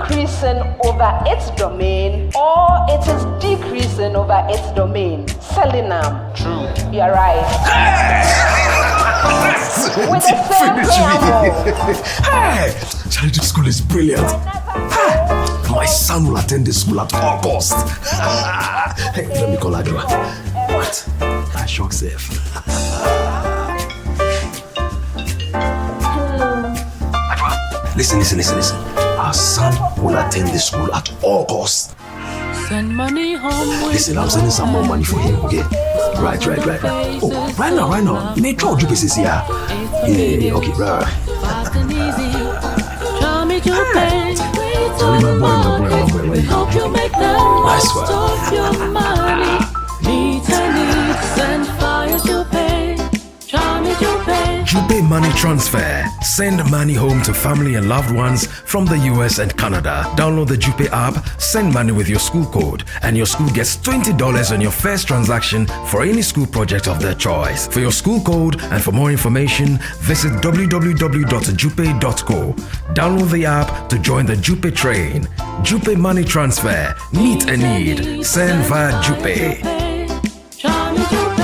increasing over its domain or it is decreasing over its domain. Selenam. True. You're right. With the same preamble. Hey! Charlie, this school is brilliant. My son will attend this school at August. Hey, let me call Adwa. What? I shock safe. Adwa, listen. Our son will attend this school at August. Send money home. Listen, I'm sending some more money for him, okay? Right. Oh, right now. Metro Jupes is here. Yeah, okay, right. Fast and easy. Try me to pay. My boy. Help you make the Nice most one. of your money. Needs, send fire to pay. Try me to pay. Jupe Money Transfer. Send money home to family and loved ones from the US and Canada. Download the Jupe app, send money with your school code, and your school gets $20 on your first transaction for any school project of their choice. For your school code and for more information, visit www.jupe.co. Download the app to join the Jupe train. Jupe Money Transfer. Meet a need. Send via Jupe. Try me to pay.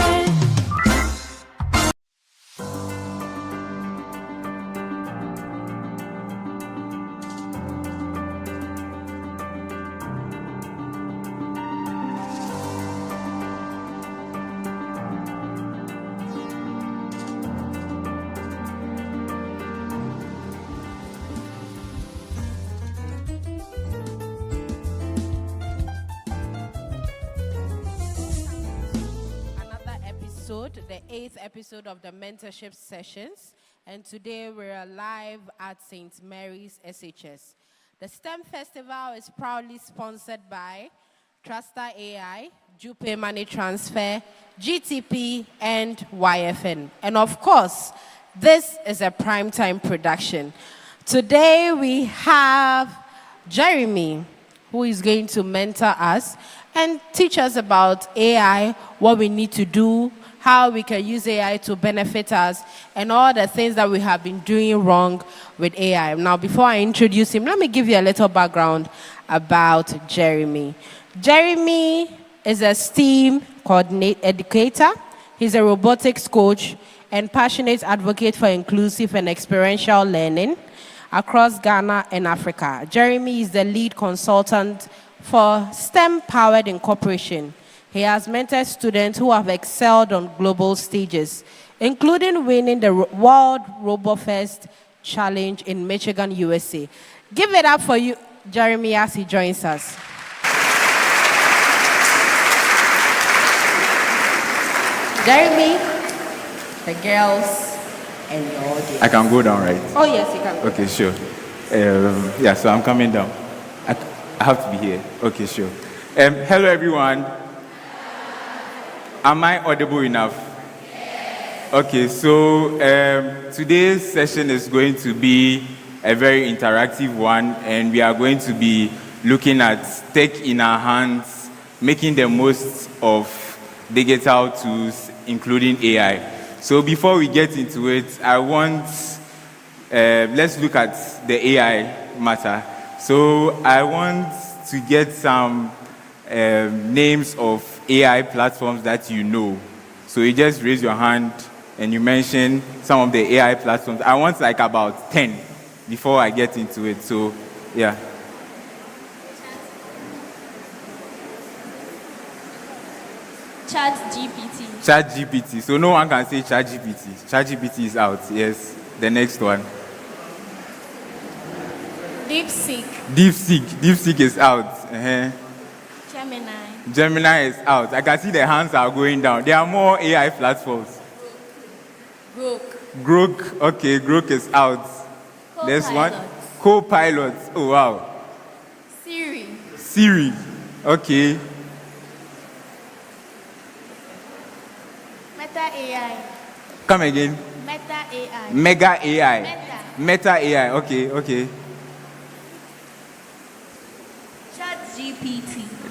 The 8th episode of the Mentorship Sessions, and today we're live at St. Mary's SHS. The STEM Festival is proudly sponsored by Truster AI, Jupe Money Transfer, GTP, and YFN. And of course, this is a Primetime production. Today we have Jeremy, who is going to mentor us and teach us about AI, what we need to do, how we can use AI to benefit us, and all the things that we have been doing wrong with AI. Now, before I introduce him, let me give you a little background about Jeremy. Jeremy is a STEAM educator. He's a robotics coach and passionate advocate for inclusive and experiential learning across Ghana and Africa. Jeremy is the lead consultant for STEM-powered incorporation. He has mentored students who have excelled on global stages, including winning the World RoboFest Challenge in Michigan, USA. Give it up for you, Jeremy, as he joins us. Jeremy, the girls, and the audience. I can go down, right? Oh, yes, you can. Okay, sure. Yeah, so I'm coming down. I have to be here. Okay, sure. Hello, everyone. Am I audible enough? Okay, so today's session is going to be a very interactive one, and we are going to be looking at tech in our hands, making the most of digital tools, including AI. So before we get into it, I want, let's look at the AI matter. So I want to get some names of AI platforms that you know. So you just raise your hand and you mention some of the AI platforms. I want like about 10 before I get into it. So, yeah. ChatGPT. So no one can say ChatGPT. ChatGPT is out. Yes. The next one. DeepSeek is out. Uh-huh. Gemini is out. I can see the hands are going down. There are more AI platforms. Grok. Okay, Grok is out. There's one. Copilot. Oh, wow. Siri. Okay. Meta AI. Come again. Mega AI. Meta AI. Okay.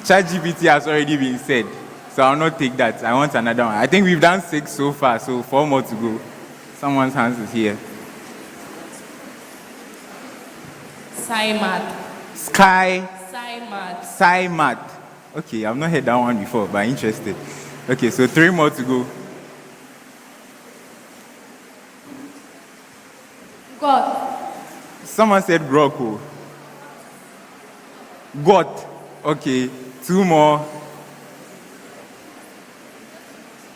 ChatGPT has already been said, so I'll not take that. I want another one. I think we've done 6 so far, so 4 more to go. Someone's hands is here. SciMath. Okay, I've not heard that one before, but interested. Okay, so 3 more to go. God. Someone said Groko. Got. Okay, 2 more.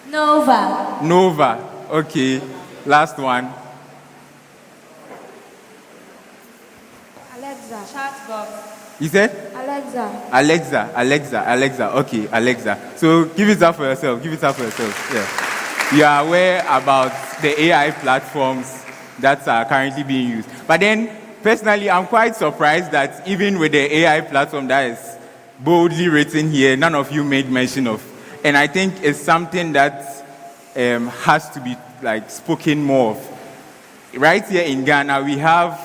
Nova. Okay, last one. Alexa. Chatbox. You said? Alexa. Okay, Alexa. So give it up for yourself. Yeah. You are aware about the AI platforms that are currently being used. But then, personally, I'm quite surprised that even with the AI platform that is boldly written here, none of you made mention of. And I think it's something that has to be spoken more of. Right here in Ghana, we have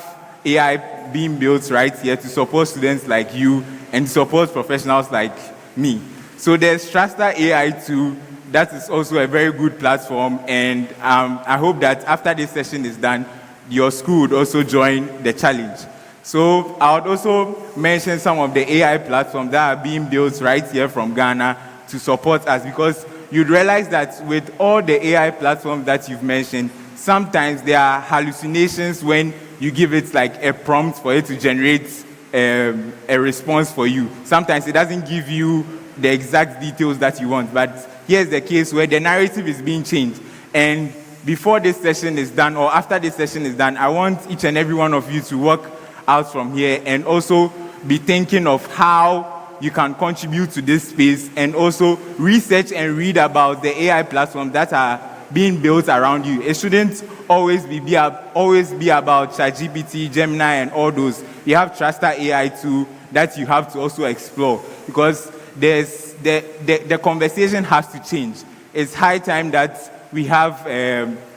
AI being built right here to support students like you and support professionals like me. So there's Trasta AI too. That is also a very good platform, and I hope that after this session is done, your school would also join the challenge. So I would also mention some of the AI platforms that are being built right here from Ghana to support us, because you'd realize that with all the AI platforms that you've mentioned, sometimes there are hallucinations when you give it a prompt for it to generate a response for you. Sometimes it doesn't give you the exact details that you want, but here's the case where the narrative is being changed. And before this session is done, or after this session is done, I want each and every one of you to walk out from here and also be thinking of how you can contribute to this space, and also research and read about the AI platforms that are being built around you. It shouldn't always be about ChatGPT, Gemini, and all those. You have Trasta AI too that you have to also explore, because there's the conversation has to change. It's high time that we have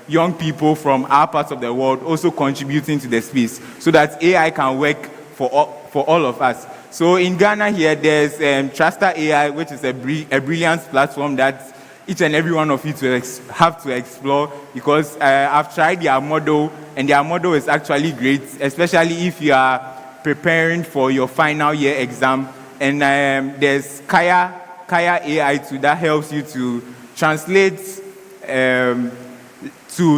young people from our parts of the world also contributing to the space, so that AI can work for all of us. So in Ghana here, there's Trasta AI, which is a brilliant platform that each and every one of you have to explore, because I've tried their model, and their model is actually great, especially if you are preparing for your final year exam. And there's Kaya AI too, that helps you to translate to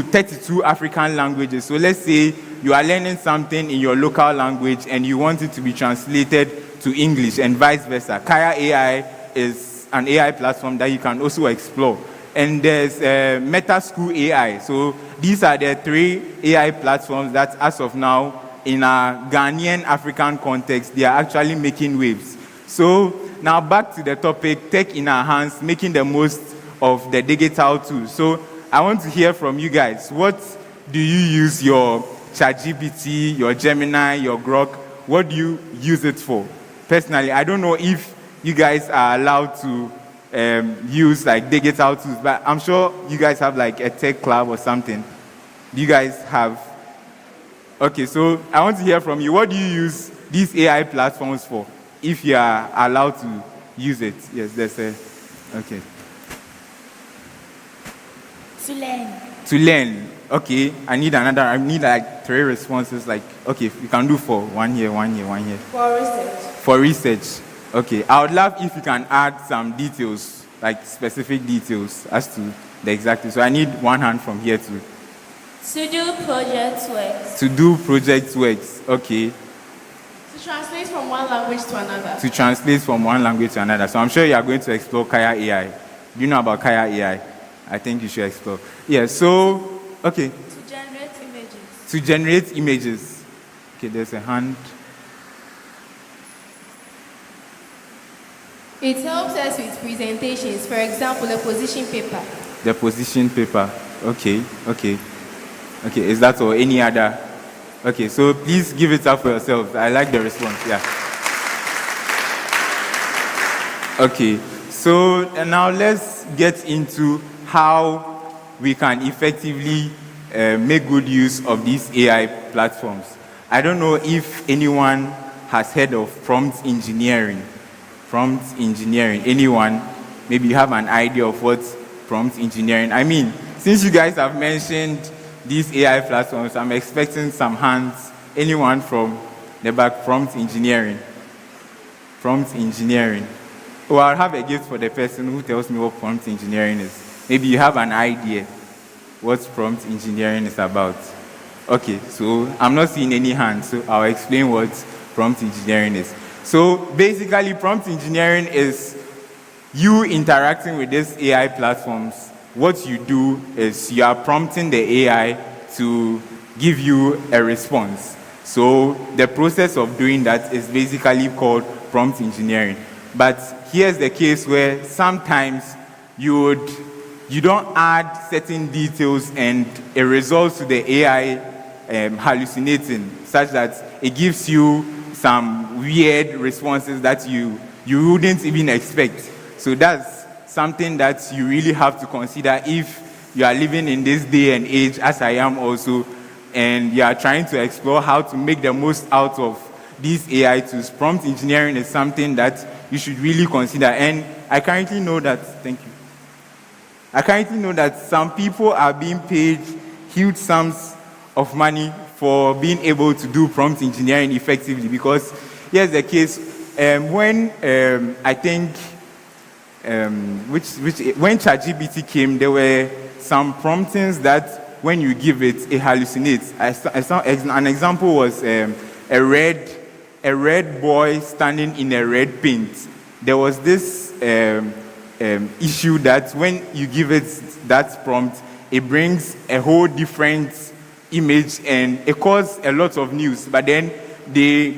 32 African languages. So let's say you are learning something in your local language and you want it to be translated to English and vice versa. Kaya AI is an AI platform that you can also explore. And there's Meta School AI. So these are the 3 AI platforms that, as of now, in a Ghanaian African context, they are actually making waves. So now back to the topic, tech in our hands, making the most of the digital tools. So I want to hear from you guys. What do you use your ChatGPT, your Gemini, your Grok? What do you use it for? Personally, I don't know if you guys are allowed to use digital tools, but I'm sure you guys have a tech club or something. Do you guys have? Okay, so I want to hear from you. What do you use these AI platforms for, if you are allowed to use it? Yes, there's a... Okay. To learn. Okay, I need 3 responses. Okay, you can do 4. 1 here, 1 here, 1 here. For research. Okay, I would love if you can add some details, specific details as to the exact. So I need 1 hand from here too. To do project works. Okay. To translate from one language to another. So I'm sure you are going to explore Kaya AI. Do you know about Kaya AI? I think you should explore. Yeah, so, okay. To generate images. Okay, there's a hand. It helps us with presentations. For example, the position paper. Okay. Is that or any other? Okay, so please give it up for yourselves. I like the response, yeah. Okay, so now let's get into how we can effectively make good use of these AI platforms. I don't know if anyone has heard of prompt engineering. Anyone? Maybe you have an idea of what prompt engineering. I mean, since you guys have mentioned these AI platforms, I'm expecting some hands. Anyone from the back, prompt engineering? Prompt engineering. Oh, I'll have a gift for the person who tells me what prompt engineering is. Maybe you have an idea what prompt engineering is about. Okay, so I'm not seeing any hands, so I'll explain what prompt engineering is. So basically, prompt engineering is you interacting with these AI platforms. What you do is you are prompting the AI to give you a response. So the process of doing that is basically called prompt engineering. But here's the case where sometimes you don't add certain details and it results to the AI hallucinating, such that it gives you some weird responses that you wouldn't even expect. So that's something that you really have to consider if you are living in this day and age, as I am also, and you are trying to explore how to make the most out of these AI tools. Prompt engineering is something that you should really consider. And I currently know that, thank you. I currently know that some people are being paid huge sums of money for being able to do prompt engineering effectively, because here's the case. When I think when ChatGPT came, there were some promptings that when you give it, it hallucinates. An example was a red boy standing in a red paint. There was this issue that when you give it that prompt, it brings a whole different image and it caused a lot of news. But then they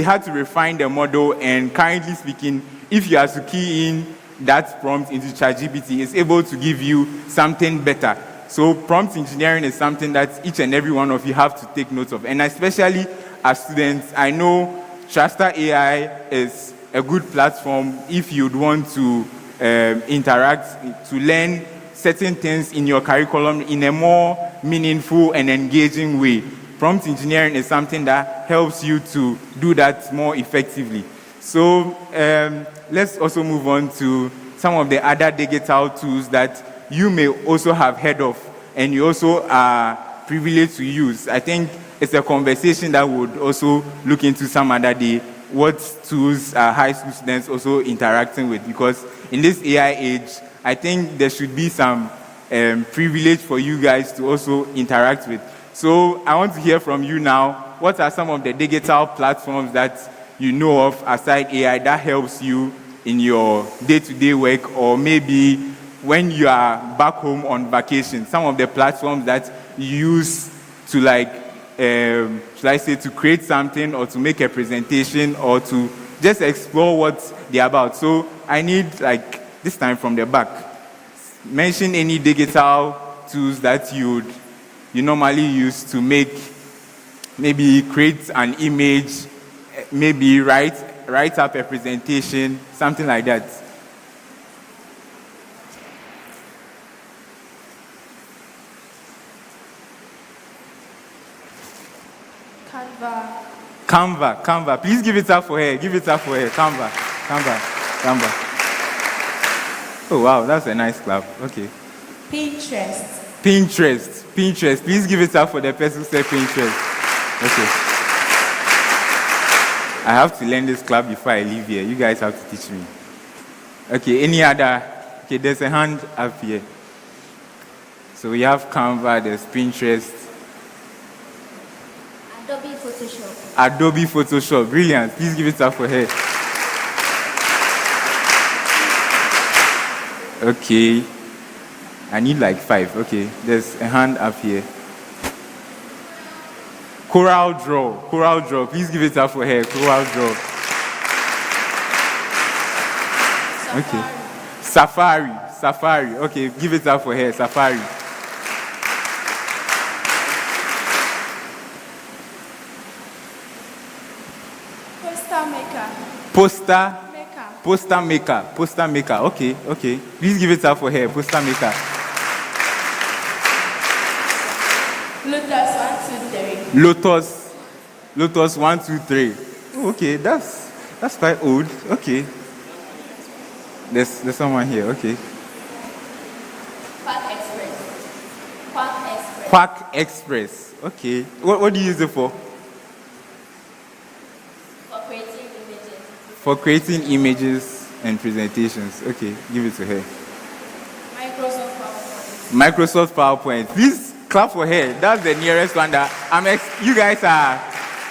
had to refine the model, and currently speaking, if you are to key in that prompt into ChatGPT, it's able to give you something better. So prompt engineering is something that each and every one of you have to take note of. And especially as students, I know Trusted AI is a good platform if you'd want to interact, to learn certain things in your curriculum in a more meaningful and engaging way. Prompt engineering is something that helps you to do that more effectively. So let's also move on to some of the other digital tools that you may also have heard of and you also are privileged to use. I think it's a conversation that would also look into some other day, what tools are high school students also interacting with, because in this AI age, I think there should be some privilege for you guys to also interact with. So I want to hear from you now. What are some of the digital platforms that you know of aside AI that helps you in your day-to-day work, or maybe when you are back home on vacation, some of the platforms that you use to should I say, to create something or to make a presentation or to just explore what they're about. So I need, this time from the back, mention any digital tools that you normally use to maybe create an image, maybe write up a presentation, something like that. Canva. Please give it up for her. Canva. Oh, wow, that's a nice clap. Okay. Pinterest. Please give it up for the person who said Pinterest. Okay. I have to learn this clap before I leave here. You guys have to teach me. Okay, any other? Okay, there's a hand up here. So we have Canva, there's Pinterest. Adobe Photoshop. Brilliant. Please give it up for her. Okay. I need 5. Okay. There's a hand up here. Coral Draw. Please give it up for her. Coral Draw. Okay. Safari. Okay. Give it up for her. Safari. Poster maker. Okay. Please give it up for her. Poster maker. Lotus 1, 2, 3. Okay, that's quite old. Okay. There's someone here. Okay. Quack Express. Okay. What do you use it for? For creating images and presentations. Okay, give it to her. Microsoft PowerPoint. Microsoft PowerPoint. Please clap for her. That's the nearest one that you guys are.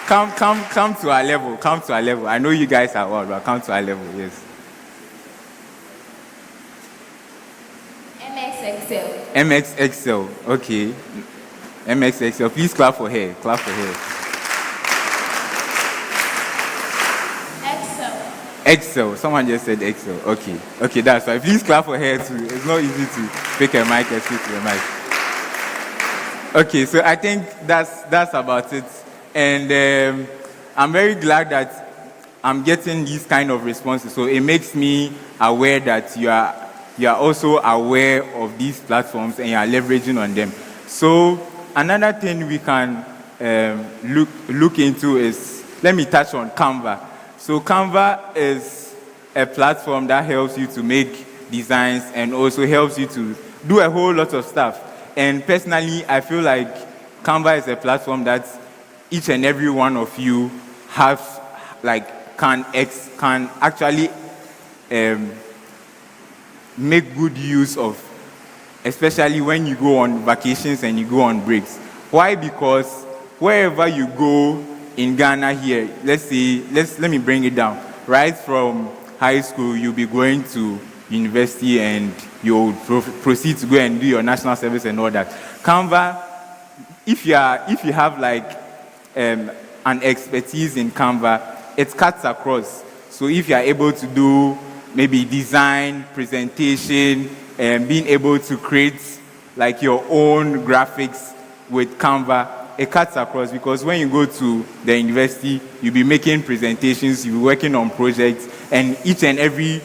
Come to our level. Come to our level. I know you guys are well, but come to our level. Yes. MS Excel. MX Excel. Okay. MX Excel. Please clap for her. Clap for her. Excel. Excel. Someone just said Excel. Okay. Okay, that's right. Please clap for her too. It's not easy to pick a mic and speak to a mic. Okay, so I think that's about it. And I'm very glad that I'm getting these kind of responses. So it makes me aware that you are also aware of these platforms and you are leveraging on them. So another thing we can look into is, let me touch on Canva. So Canva is a platform that helps you to make designs and also helps you to do a whole lot of stuff. And personally, I feel like Canva is a platform that each and every one of you can actually make good use of, especially when you go on vacations and you go on breaks. Why? Because wherever you go in Ghana here, let me bring it down. Right from high school, you'll be going to university and you'll proceed to go and do your national service and all that. Canva, if you have an expertise in Canva, it cuts across. So if you are able to do maybe design, presentation, and being able to create your own graphics with Canva, it cuts across, because when you go to the university, you'll be making presentations, you'll be working on projects, and each and every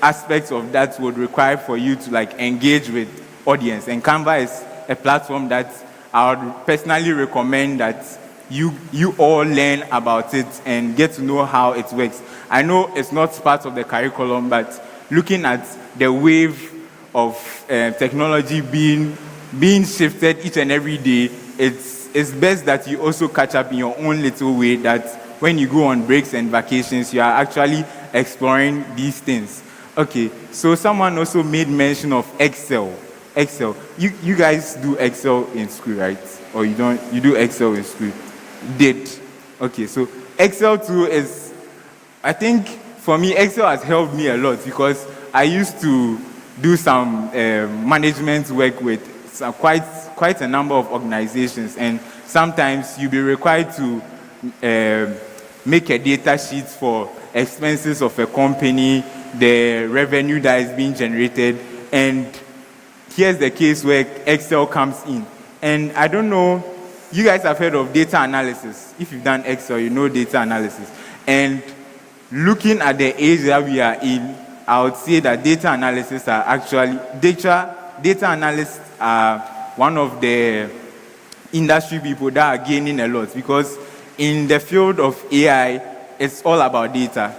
aspect of that would require for you to engage with audience. And Canva is a platform that I would personally recommend that you all learn about it and get to know how it works. I know it's not part of the curriculum, but looking at the wave of technology being shifted each and every day, it's best that you also catch up in your own little way, that when you go on breaks and vacations, you are actually exploring these things. Okay, so someone also made mention of Excel. Excel. You guys do Excel in school, right? Or you don't? You do Excel in school? Did. Okay, so Excel too is, I think for me, Excel has helped me a lot, because I used to do some management work with quite a number of organizations, and sometimes you'll be required to make a data sheet for expenses of a company, the revenue that is being generated, and here's the case where Excel comes in. And I don't know, you guys have heard of data analysis. If you've done Excel, you know data analysis. And looking at the age that we are in, I would say that data analysts are one of the industry people that are gaining a lot, because in the field of AI, it's all about data.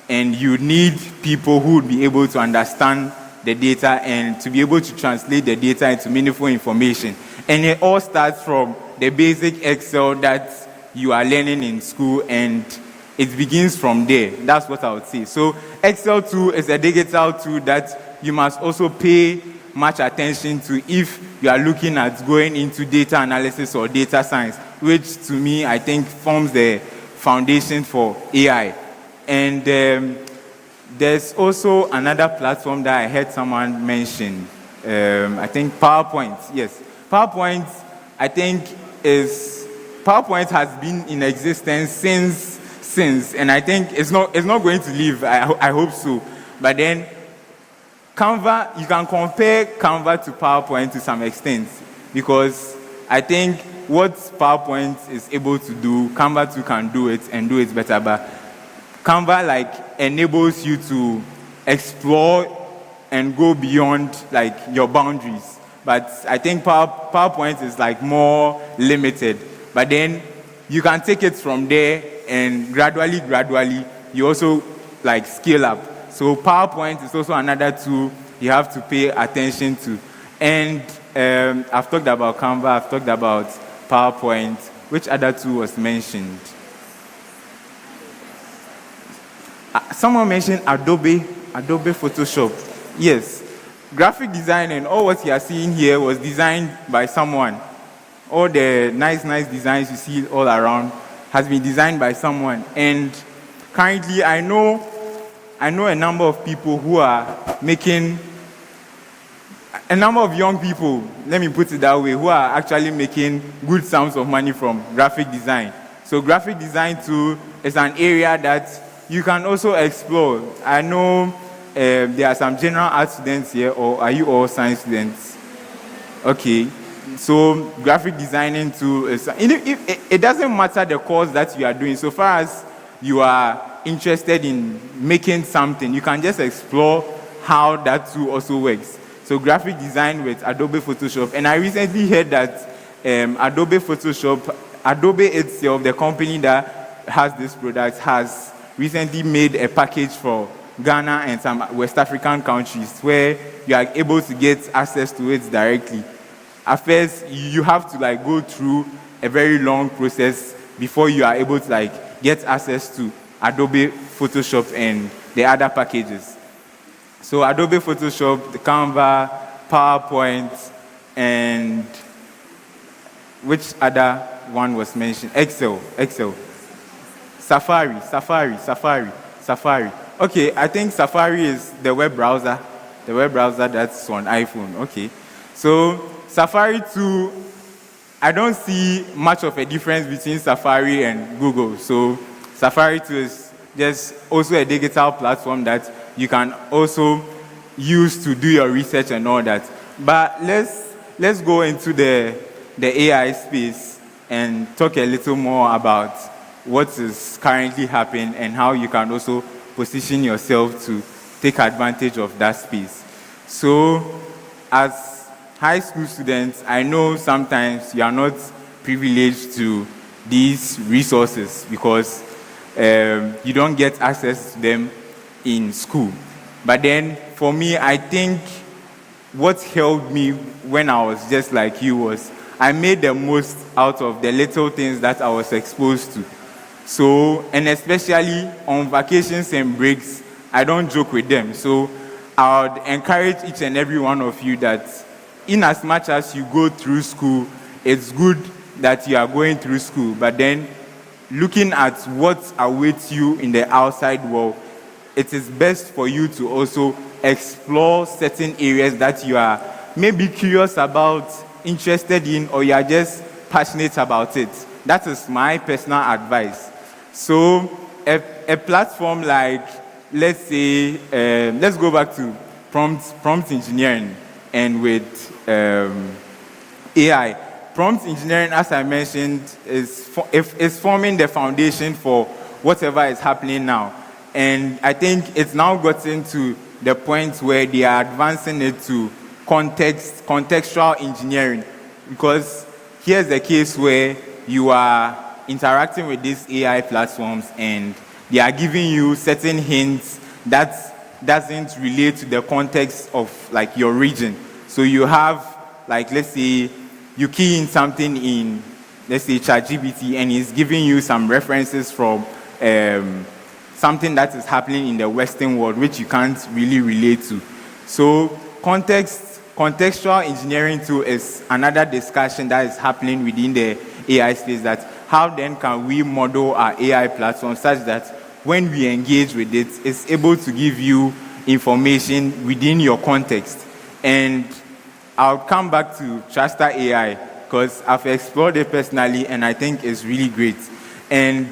And you need people who would be able to understand the data and to be able to translate the data into meaningful information. And it all starts from the basic Excel that you are learning in school, and it begins from there. That's what I would say. So Excel too is a digital tool that you must also pay much attention to if you are looking at going into data analysis or data science, which to me, I think forms the foundation for AI. And there's also another platform that I heard someone mention. I think PowerPoint. Yes, PowerPoint. I think PowerPoint has been in existence since, and I think it's not going to leave. I hope so. But then Canva, you can compare Canva to PowerPoint to some extent, because I think what PowerPoint is able to do, Canva too can do it and do it better. But Canva enables you to explore and go beyond your boundaries. But I think PowerPoint is more limited. But then you can take it from there, and gradually you also scale up. So PowerPoint is also another tool you have to pay attention to. And I've talked about Canva, I've talked about PowerPoint. Which other tool was mentioned? Someone mentioned Adobe Photoshop. Yes, graphic design and all what you are seeing here was designed by someone. All the nice designs you see all around has been designed by someone. And currently, I know a number of people who are making, a number of young people, let me put it that way, who are actually making good sums of money from graphic design. So graphic design too is an area that you can also explore. I know there are some general art students here, or are you all science students? Okay. So graphic designing too is, it doesn't matter the course that you are doing. So far as you are interested in making something, you can just explore how that too also works. So graphic design with Adobe Photoshop. And I recently heard that Adobe Photoshop, Adobe itself, the company that has this product, has recently made a package for Ghana and some West African countries where you are able to get access to it directly. At first, you have to go through a very long process before you are able to get access to Adobe Photoshop and the other packages. So Adobe Photoshop, the Canva, PowerPoint, and which other one was mentioned? Excel. Safari. Okay, I think Safari is the web browser that's on iPhone. Okay, so Safari 2, I don't see much of a difference between Safari and Google. So Safari 2 is just also a digital platform that you can also use to do your research and all that. But let's go into the AI space and talk a little more about what is currently happening and how you can also position yourself to take advantage of that space. So as high school students, I know sometimes you are not privileged to these resources because you don't get access to them in school. But then for me, I think what helped me when I was just like you was I made the most out of the little things that I was exposed to. So, and especially on vacations and breaks, I don't joke with them. So I would encourage each and every one of you that in as much as you go through school, it's good that you are going through school, but then looking at what awaits you in the outside world, it is best for you to also explore certain areas that you are maybe curious about, interested in, or you are just passionate about it. That is my personal advice. So a platform like, let's say, let's go back to prompt engineering and with AI. Prompt engineering, as I mentioned, is forming the foundation for whatever is happening now. And I think it's now gotten to the point where they are advancing it to contextual engineering. Because here's the case where you are interacting with these AI platforms and they are giving you certain hints that doesn't relate to the context of your region. So you have, let's say, you key in something in, let's say, ChatGPT, and it's giving you some references from something that is happening in the Western world, which you can't really relate to. So contextual engineering too is another discussion that is happening within the AI space, that how then can we model our AI platform such that when we engage with it, it's able to give you information within your context. And I'll come back to Trusted AI because I've explored it personally and I think it's really great. And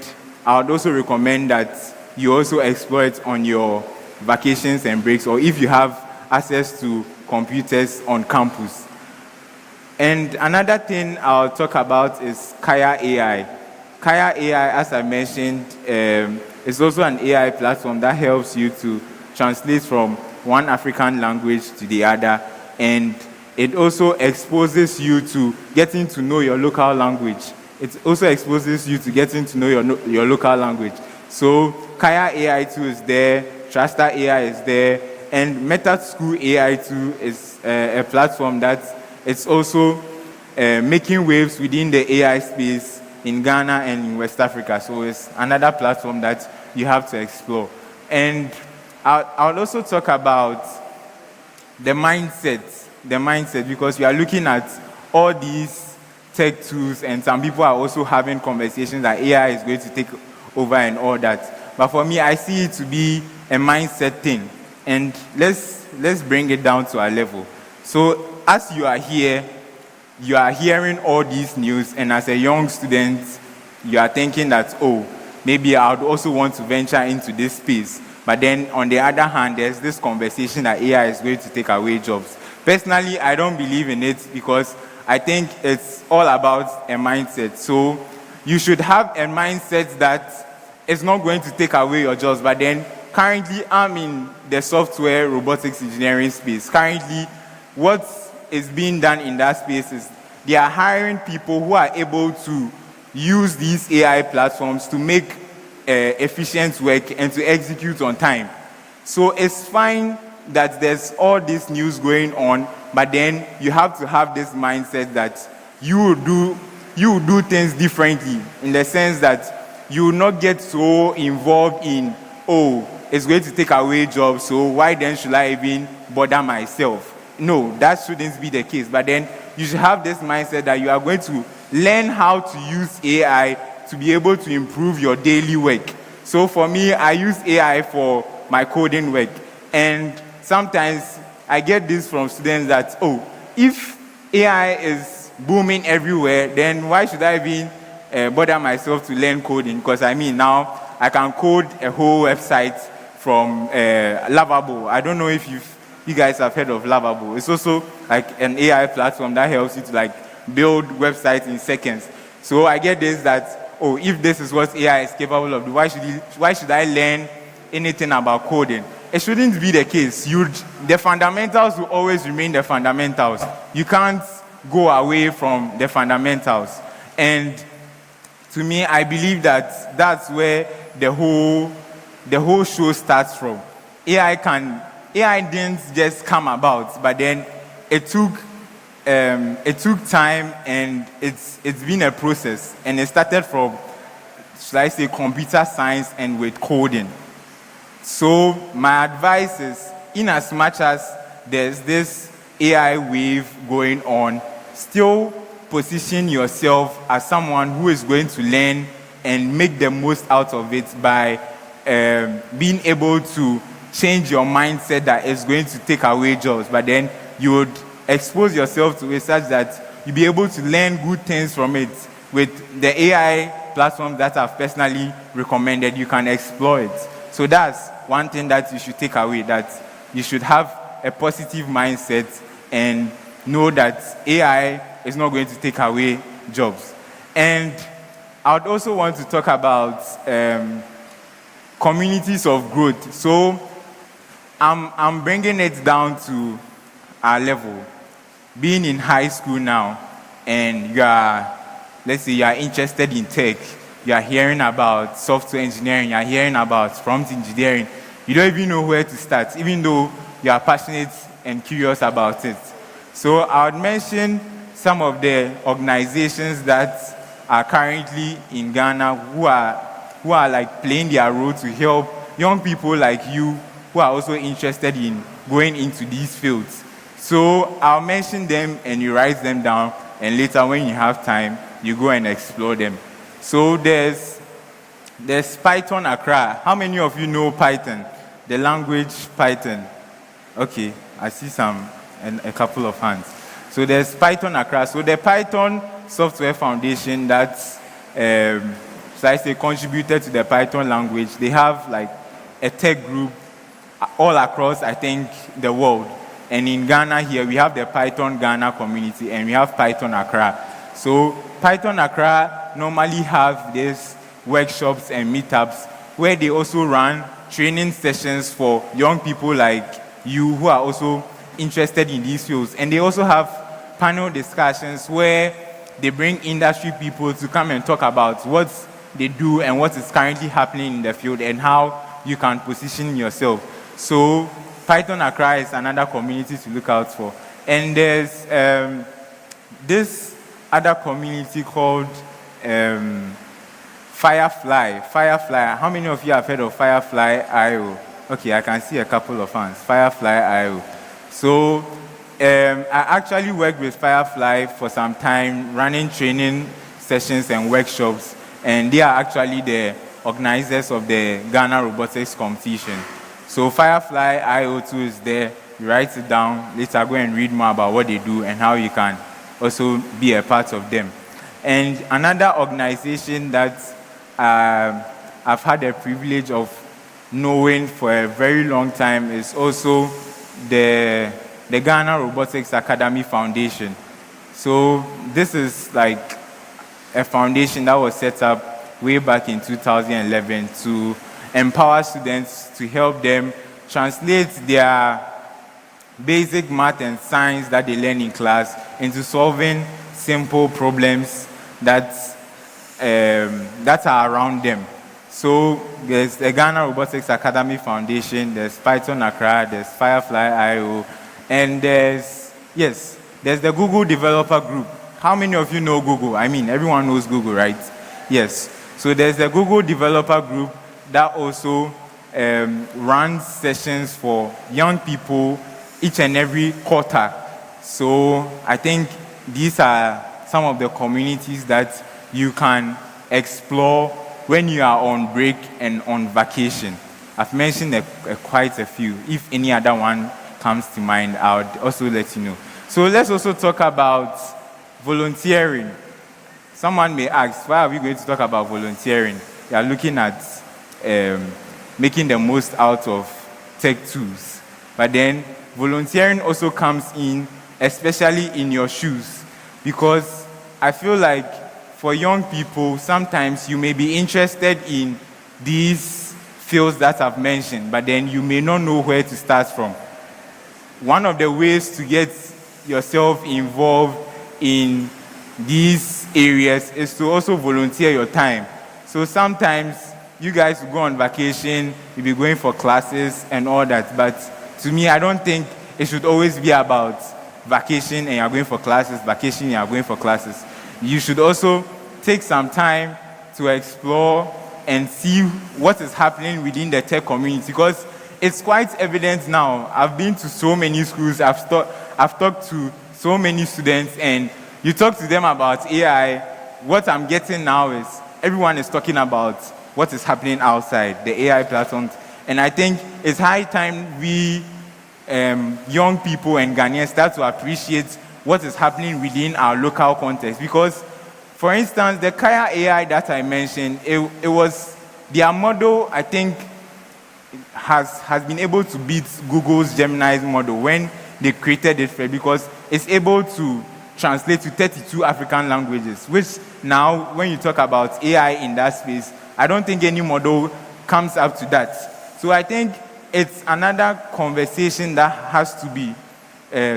I would also recommend that you also explore it on your vacations and breaks, or if you have access to computers on campus. And another thing I'll talk about is Kaya AI. Kaya AI, as I mentioned, is also an AI platform that helps you to translate from one African language to the other, and it also exposes you to getting to know your local language. It also exposes you to getting to know your local language. So Kaya AI too is there, Trusted AI is there, and Meta School AI too is a platform that it's also making waves within the AI space in Ghana and in West Africa. So it's another platform that you have to explore. And I'll also talk about the mindset, because we are looking at all these tech tools, and some people are also having conversations that AI is going to take over and all that. But for me, I see it to be a mindset thing. And let's bring it down to our level. So as you are here, you are hearing all these news, and as a young student, you are thinking that, oh, maybe I would also want to venture into this space. But then on the other hand, there's this conversation that AI is going to take away jobs. Personally, I don't believe in it, because I think it's all about a mindset. So you should have a mindset that it's not going to take away your jobs. But then currently, I'm in the software robotics engineering space. Currently, what is being done in that space is they are hiring people who are able to use these AI platforms to make efficient work and to execute on time. So it's fine that there's all this news going on, but then you have to have this mindset that you will do things differently, in the sense that you will not get so involved in, oh, it's going to take away jobs, so why then should I even bother myself? No, that shouldn't be the case. But then you should have this mindset that you are going to learn how to use AI to be able to improve your daily work. So for me, I use AI for my coding work. And sometimes I get this from students that, oh, if AI is booming everywhere, then why should I even bother myself to learn coding? Because now I can code a whole website from Lovable. I don't know if you guys have heard of Lovable. It's also like an AI platform that helps you to build websites in seconds. So I get this that, oh, if this is what AI is capable of, why should I learn anything about coding? It shouldn't be the case. The fundamentals will always remain the fundamentals. You can't go away from the fundamentals. And to me, I believe that that's where the whole show starts from. AI didn't just come about, but then it took time, and it's been a process, and it started from, should I say, computer science and with coding. So my advice is, in as much as there's this AI wave going on, still position yourself as someone who is going to learn and make the most out of it by being able to change your mindset that is going to take away jobs, but then you would expose yourself to it such that you'll be able to learn good things from it. With the AI platforms that I've personally recommended, you can explore it. So that's one thing that you should take away, that you should have a positive mindset and know that AI is not going to take away jobs. And I would also want to talk about communities of growth. So I'm bringing it down to our level. Being in high school now, and let's say you are interested in tech, you are hearing about software engineering, you are hearing about prompt engineering, you don't even know where to start, even though you are passionate and curious about it. So I would mention some of the organizations that are currently in Ghana who are playing their role to help young people like you who are also interested in going into these fields. So I'll mention them and you write them down, and later when you have time, you go and explore them. So there's Python Aquaah. How many of you know Python? The language Python. Okay, I see a couple of hands. So there's Python Aquaah. So the Python Software Foundation that, so I say, contributed to the Python language. They have a tech group all across, I think, the world. And in Ghana here, we have the Python Ghana community, and we have Python Aquaah. So Python Aquaah normally have these workshops and meetups where they also run training sessions for young people like you who are also interested in these fields. And they also have panel discussions where they bring industry people to come and talk about what they do and what is currently happening in the field and how you can position yourself. So Python Aquaah is another community to look out for. And there's this other community called Firefly. How many of you have heard of Firefly IO? Okay, I can see a couple of hands. Firefly IO. So I actually worked with Firefly for some time, running training sessions and workshops, and they are actually the organizers of the Ghana Robotics Competition. So Firefly IO2 is there. You write it down. Later, go and read more about what they do and how you can also be a part of them. And another organization that I've had the privilege of knowing for a very long time is also the Ghana Robotics Academy Foundation. So this is like a foundation that was set up way back in 2011 to empower students, to help them translate their basic math and science that they learn in class into solving simple problems that are around them. So there's the Ghana Robotics Academy Foundation, there's Python Accra, there's Firefly IO, and there's the Google Developer Group. How many of you know Google? I mean, everyone knows Google, right? Yes. So there's the Google Developer Group that also runs sessions for young people each and every quarter. So I think these are some of the communities that you can explore when you are on break and on vacation. I've mentioned quite a few. If any other one comes to mind, I would also let you know. So let's also talk about volunteering. Someone may ask, why are we going to talk about volunteering? We are looking at making the most out of tech tools. But then volunteering also comes in, especially in your shoes, because I feel like for young people, sometimes you may be interested in these fields that I've mentioned, but then you may not know where to start from. One of the ways to get yourself involved in these areas is to also volunteer your time. So sometimes you guys will go on vacation, you'll be going for classes and all that, but to me, I don't think it should always be about vacation and you're going for classes, vacation and you're going for classes. You should also take some time to explore and see what is happening within the tech community, because it's quite evident now. I've been to so many schools, I've talked to so many students, and you talk to them about AI, what I'm getting now is everyone is talking about what is happening outside, the AI platforms. And I think it's high time we young people and Ghanaians start to appreciate what is happening within our local context. Because, for instance, the Kaya AI that I mentioned, it was their model, I think, has been able to beat Google's Gemini's model when they created it, because it's able to translate to 32 African languages, which now, when you talk about AI in that space, I don't think any model comes up to that. So I think it's another conversation that has to be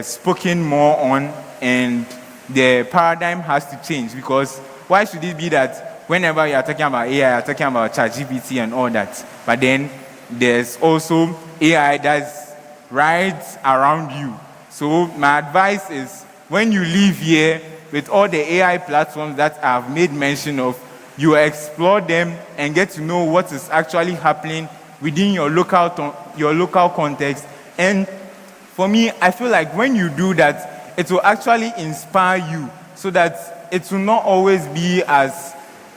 spoken more on, and the paradigm has to change, because why should it be that whenever you are talking about AI, you're talking about ChatGPT and all that, but then there's also AI that's right around you. So my advice is, when you leave here with all the AI platforms that I've made mention of, you explore them and get to know what is actually happening within your local context. And for me, I feel like when you do that, it will actually inspire you, so that it will not always be as,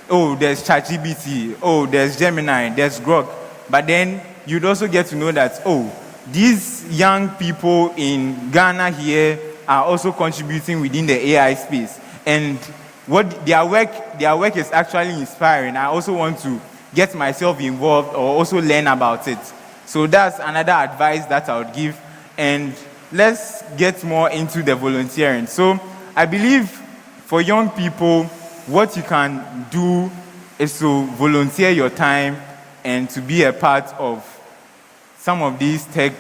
oh, there's ChatGPT, oh, there's Gemini, there's Grok. But then you'd also get to know that, oh, these young people in Ghana here are also contributing within the AI space. And what their work is actually inspiring. I also want to get myself involved or also learn about it. So that's another advice that I would give. And let's get more into the volunteering. So I believe for young people, what you can do is to volunteer your time and to be a part of some of these tech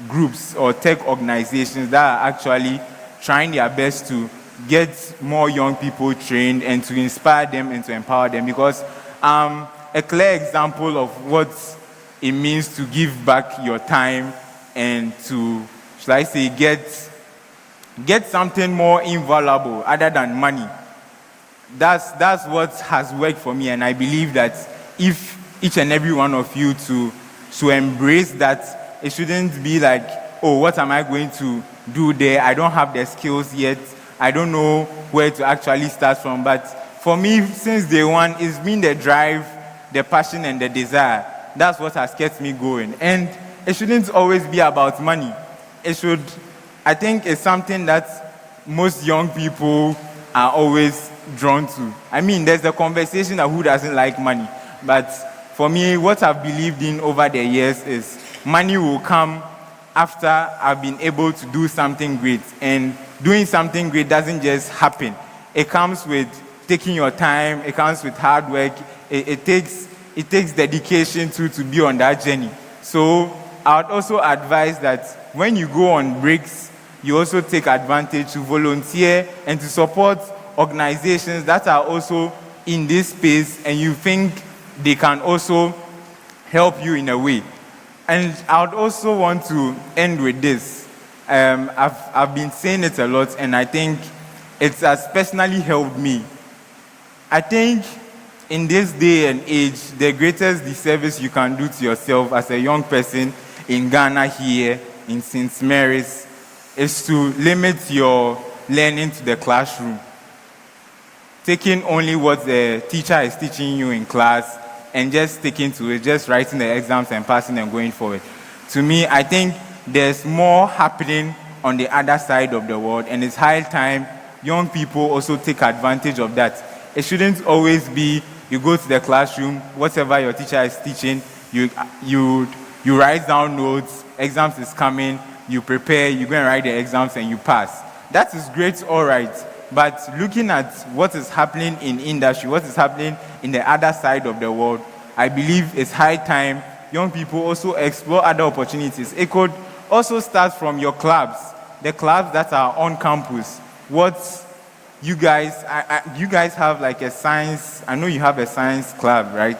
groups or tech organizations that are actually trying their best to get more young people trained and to inspire them and to empower them. Because a clear example of what it means to give back your time and to, shall I say, get something more invaluable other than money. that's what has worked for me, and I believe that if each and every one of you to embrace that, it shouldn't be like, oh, what am I going to do there? I don't have the skills yet. I don't know where to actually start from. But for me, since day one, it's been the drive, the passion, and the desire. That's what has kept me going. And it shouldn't always be about money. It should, I think it's something that most young people are always drawn to. I mean, there's the conversation of who doesn't like money. But for me, what I've believed in over the years is money will come after I've been able to do something great. And doing something great doesn't just happen. It comes with taking your time. It comes with hard work. It takes dedication to be on that journey. So I would also advise that when you go on breaks, you also take advantage to volunteer and to support organizations that are also in this space and you think they can also help you in a way. And I would also want to end with this. I've been saying it a lot, and I think it has personally helped me. I think in this day and age, the greatest disservice you can do to yourself as a young person in Ghana here, in St. Mary's, is to limit your learning to the classroom. Taking only what the teacher is teaching you in class and just sticking to it, just writing the exams and passing and going forward. To me, I think there's more happening on the other side of the world, and it's high time young people also take advantage of that. It shouldn't always be you go to the classroom, whatever your teacher is teaching, you write down notes, exams is coming, you prepare, you go and write the exams and you pass. That is great, all right. But looking at what is happening in industry, what is happening in the other side of the world, I believe it's high time young people also explore other opportunities. It could also start from your clubs, the clubs that are on campus. What you guys have like a science, I know you have a science club, right?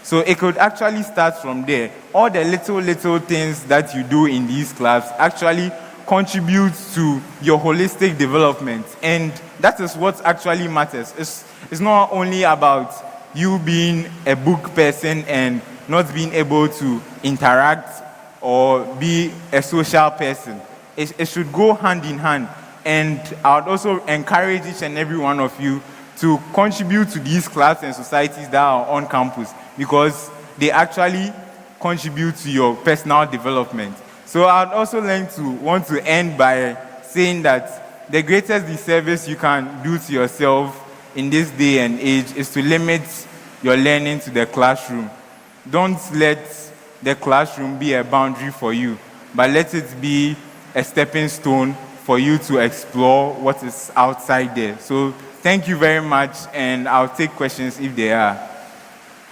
So it could actually start from there. All the little things that you do in these clubs actually contribute to your holistic development. And that is what actually matters. It's not only about you being a book person and not being able to interact or be a social person. It should go hand in hand. And I would also encourage each and every one of you to contribute to these clubs and societies that are on campus because they actually contribute to your personal development. So I would also want to end by saying that the greatest disservice you can do to yourself in this day and age is to limit your learning to the classroom. Don't let the classroom be a boundary for you, but let it be a stepping stone for you to explore what is outside there. So thank you very much, and I'll take questions if there are.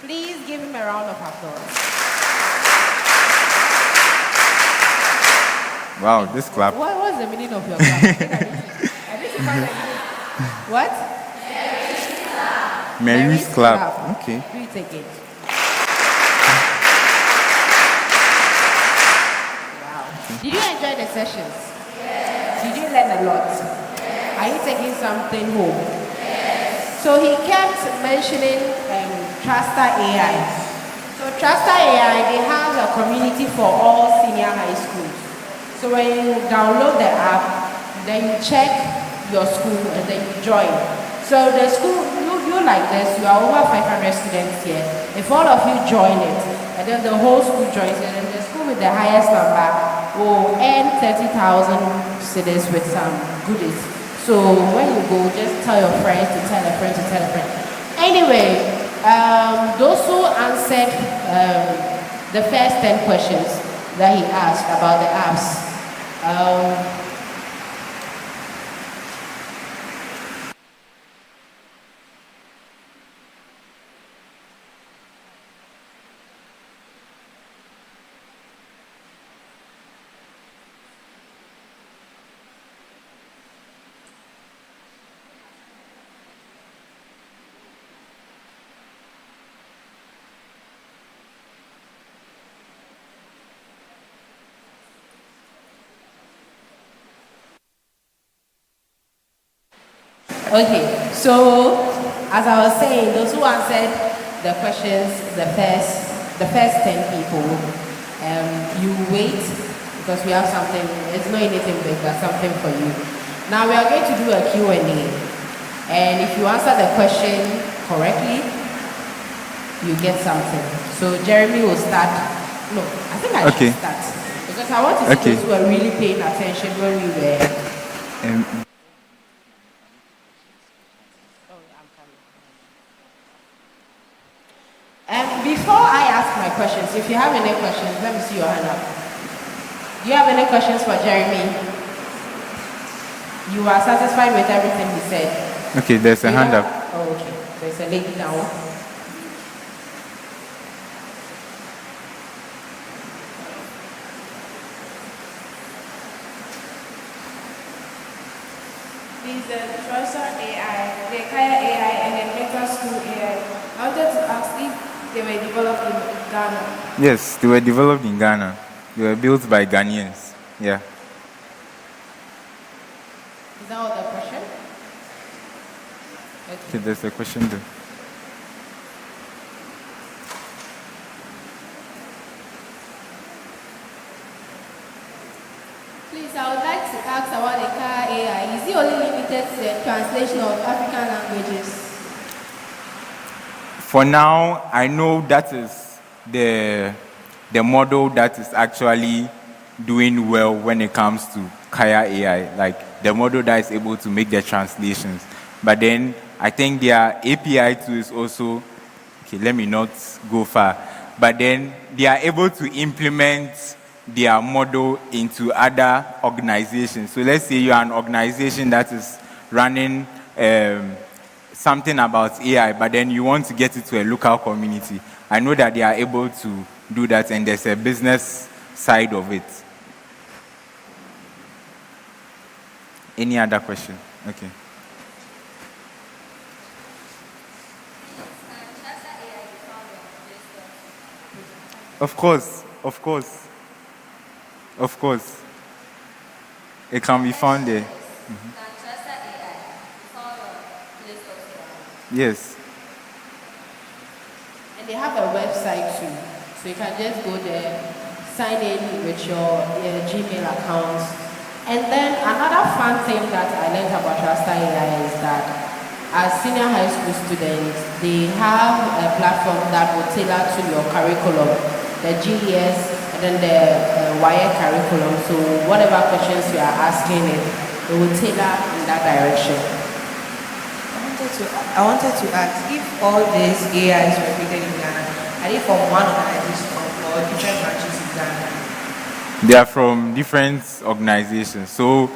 Please give him a round of applause. Wow, this clap. What was the meaning of your clap? I need to find it. What? Mary's clap. Okay. Do it again. Wow. Did you enjoy the sessions? Yes. Did you learn a lot? Yes. Are you taking something home? Yes. So he kept mentioning Truster AI. So Truster AI, they have a community for all senior high schools. So when you download the app, then you check your school and then you join. So the school, you like this, you are over 500 students here. If all of you join it, and then the whole school joins it, and the school with the highest number will earn 30,000 cedis with some goodies. So when you go, just tell your friends to tell a friend to tell a friend. Anyway, those who answered the first 10 questions that he asked about the apps, okay, so as I was saying, those who answered the questions, the first 10 people, you wait because we have something. It's not anything big, but something for you. Now we are going to do a Q&A, and if you answer the question correctly, you get something. So Jeremy will start. No, I think I should start because I want to see those who are really paying attention when we were. Before I ask my questions, if you have any questions, let me see your hand up. Do you have any questions for Jeremy? You are satisfied with everything he said? Okay, there's a hand up. Oh, okay. There's a lady down. Please, the Trustor AI, the Kaya AI, and the Mentor School AI. I wanted to ask if they were developed in Ghana. Yes, they were developed in Ghana. They were built by Ghanaians. Yeah. Is that all the question? Okay, there's a question there. Please, I would like to ask about the Kaya AI. Is it only limited to the translation of African languages? For now, I know that is the model that is actually doing well when it comes to Kaya AI, like the model that is able to make the translations. But then I think their API too is also, okay, let me not go far, but then they are able to implement their model into other organizations. So let's say you are an organization that is running something about AI, but then you want to get it to a local community. I know that they are able to do that, and there's a business side of it. Any other question? Okay. Of course, of course, of course. It can be found there. Yes. And they have a website too. So you can just go there, sign in with your Gmail account. And then another fun thing that I learned about Rasta AI is that as senior high school students, they have a platform that will tailor to your curriculum, the GES and then the WIRE curriculum. So whatever questions you are asking, it will tailor in that direction. I wanted to ask if all these AIs were created in Ghana, are they from one organization or different branches in Ghana? They are from different organizations. So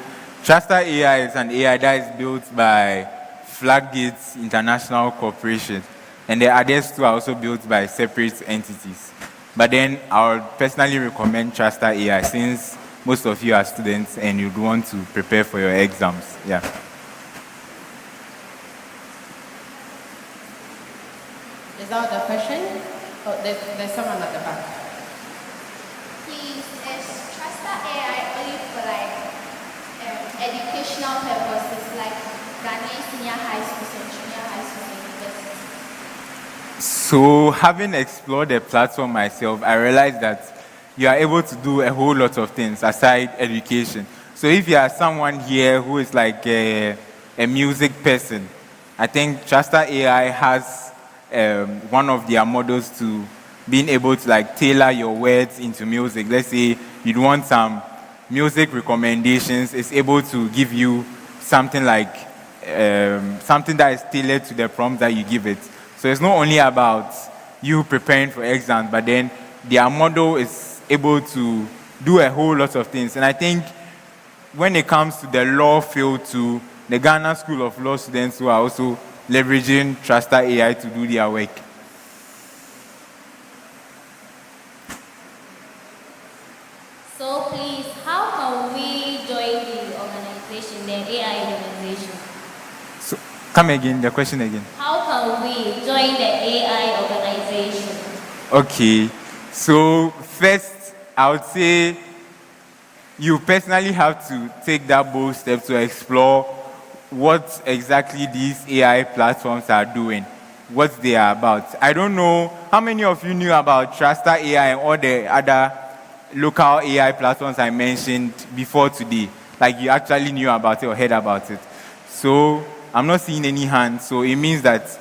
Trustor AI is an AI that is built by Flaggates International Corporation, and the others two are also built by separate entities. But then I would personally recommend Trustor AI since most of you are students and you'd want to prepare for your exams. Yeah. Is that the question? Oh, there's someone at the back. Please, is Trustor AI only for like educational purposes, like Ghanaian senior high schools and junior high schools and universities? So having explored the platform myself, I realized that you are able to do a whole lot of things aside education. So if you are someone here who is like a music person, I think Trustor AI has one of their models to being able to like tailor your words into music. Let's say you'd want some music recommendations, it's able to give you something like something that is tailored to the prompt that you give it. So it's not only about you preparing for exams, but then their model is able to do a whole lot of things. And I think when it comes to the law field too, the Ghana School of Law students who are also leveraging Trustor AI to do their work. So please, how can we join the organization, the AI organization? So come again, the question again. How can we join the AI organization? Okay, so first I would say you personally have to take that bold step to explore what exactly these AI platforms are doing, what they are about. I don't know how many of you knew about Truster AI and all the other local AI platforms I mentioned before today. Like you actually knew about it or heard about it. So I'm not seeing any hands, so it means that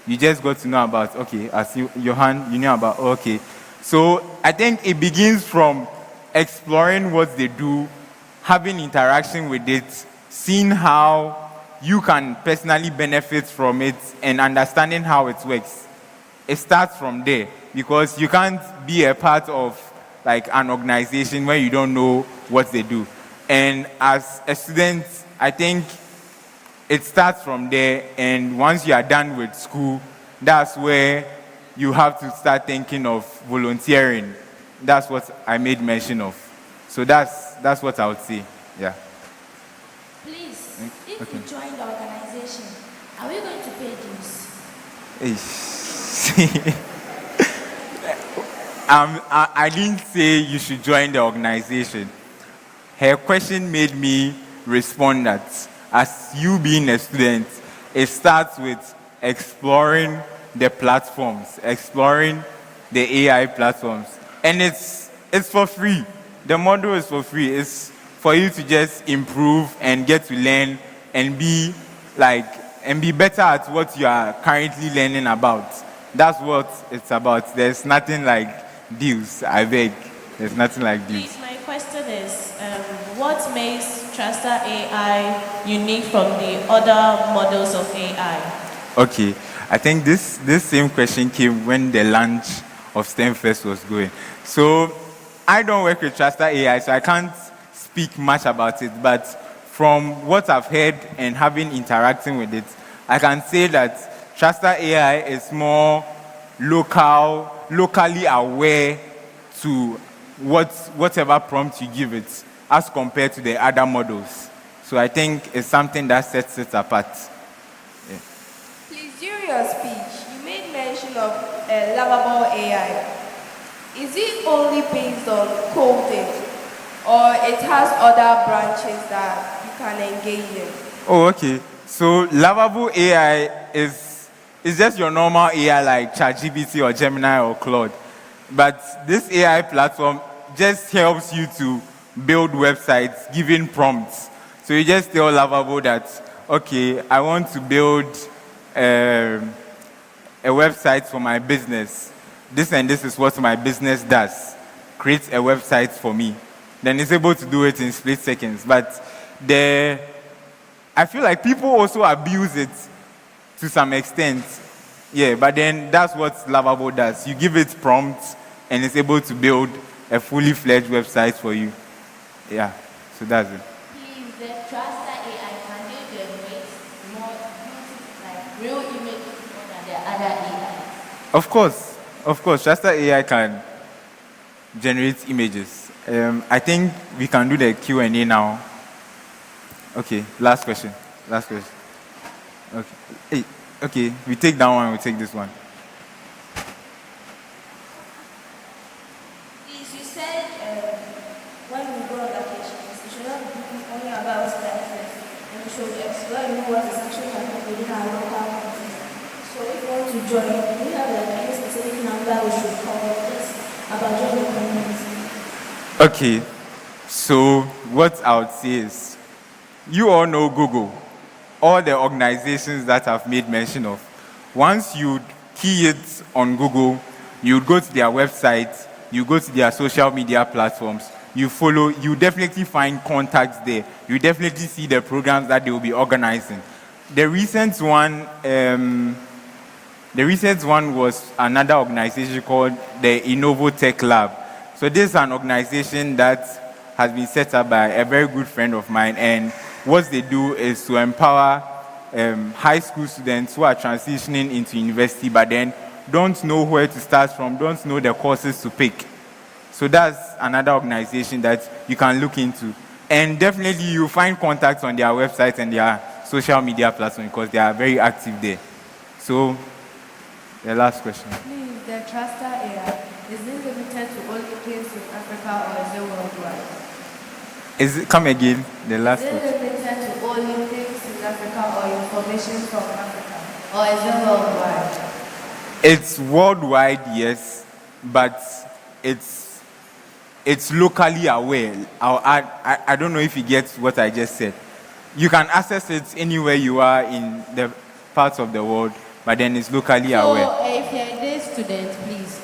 you just got to know about, okay, as your hand, you know about, okay. So I think it begins from exploring what they do, having interaction with it, seeing how you can personally benefit from it, and understanding how it works. It starts from there because you can't be a part of like an organization where you don't know what they do. And as a student, I think it starts from there, and once you are done with school, that's where you have to start thinking of volunteering. That's what I made mention of. So that's what I would say. Yeah. Please, if we join the organization, are we going to pay dues? I didn't say you should join the organization. Her question made me respond that as you being a student, it starts with exploring the platforms, exploring the AI platforms. And it's for free. The model is for free. It's for you to just improve and get to learn and be better at what you are currently learning about. That's what it's about. There's nothing like deals, I beg. There's nothing like deals. Please, my question is, what makes Truster AI unique from the other models of AI? Okay, I think this same question came when the launch of STEM Fest was going. So I don't work with Truster AI, so I can't speak much about it. But from what I've heard and having interacting with it, I can say that Truster AI is more locally aware to whatever prompt you give it as compared to the other models. So I think it's something that sets it apart. Yeah. Please, during your speech, you made mention of lovable AI. Is it only based on coding, or it has other branches that you can engage in? Oh, okay. So lovable AI is just your normal AI like ChatGPT or Gemini or Claude. But this AI platform just helps you to build websites, giving prompts. So you just tell Lovable that, okay, I want to build a website for my business. This and this is what my business does. Create a website for me. Then it's able to do it in split seconds. But I feel like people also abuse it to some extent. Yeah, but then that's what Lovable does. You give it prompts, and it's able to build a fully fledged website for you. Yeah, so that's it. Please, the Truster AI, can you generate more like real images more than the other AI? Of course, Truster AI can generate images. I think we can do the Q&A now. Okay, last question. Okay, we take that one, we take this one. Please, you said when we go on vacations, we should not be thinking only about benefits, and we should explore what is actually happening within our local countries. So if you want to join, do you have any specific number we should call this about joining the community? Okay, so what I would say is, you all know Google, all the organizations that I've made mention of. Once you key it on Google, you go to their website, you go to their social media platforms, you follow, you definitely find contacts there. You definitely see the programs that they will be organizing. The recent one was another organization called the Innovo Tech Lab. So this is an organization that has been set up by a very good friend of mine, and what they do is to empower high school students who are transitioning into university but then don't know where to start from, don't know the courses to pick. So that's another organization that you can look into. And definitely you'll find contacts on their website and their social media platform because they are very active there. So, the last question. Please, the Truster AI, is it limited to only places in Africa or is it worldwide? Come again, the last Is question. it limited to only things in Africa or information from Africa? Or is it worldwide? It's worldwide, yes, but it's locally aware. I don't know if you get what I just said. You can access it anywhere you are in the parts of the world, but then it's locally aware. So, if you're a day student, please.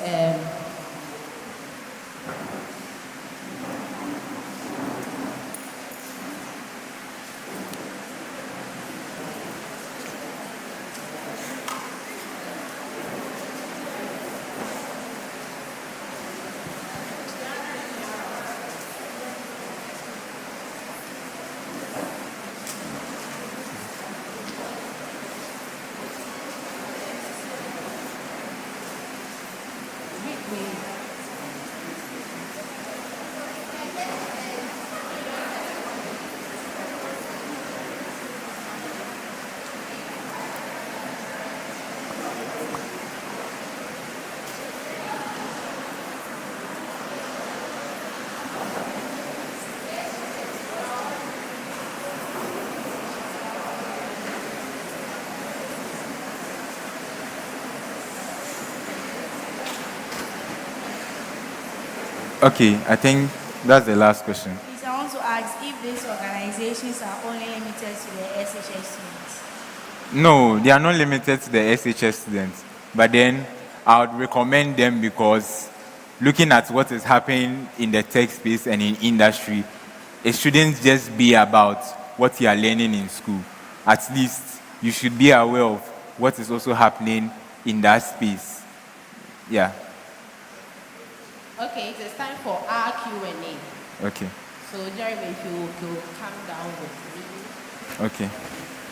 Okay, I think that's the last question. Please, I want to ask if these organizations are only limited to the SHS students. No, they are not limited to the SHS students, but then I would recommend them because looking at what is happening in the tech space and in industry, it shouldn't just be about what you are learning in school. At least you should be aware of what is also happening in that space. Yeah. Okay, it is time for our Q&A. Okay. So, Jeremy, if you will come down with me, Okay.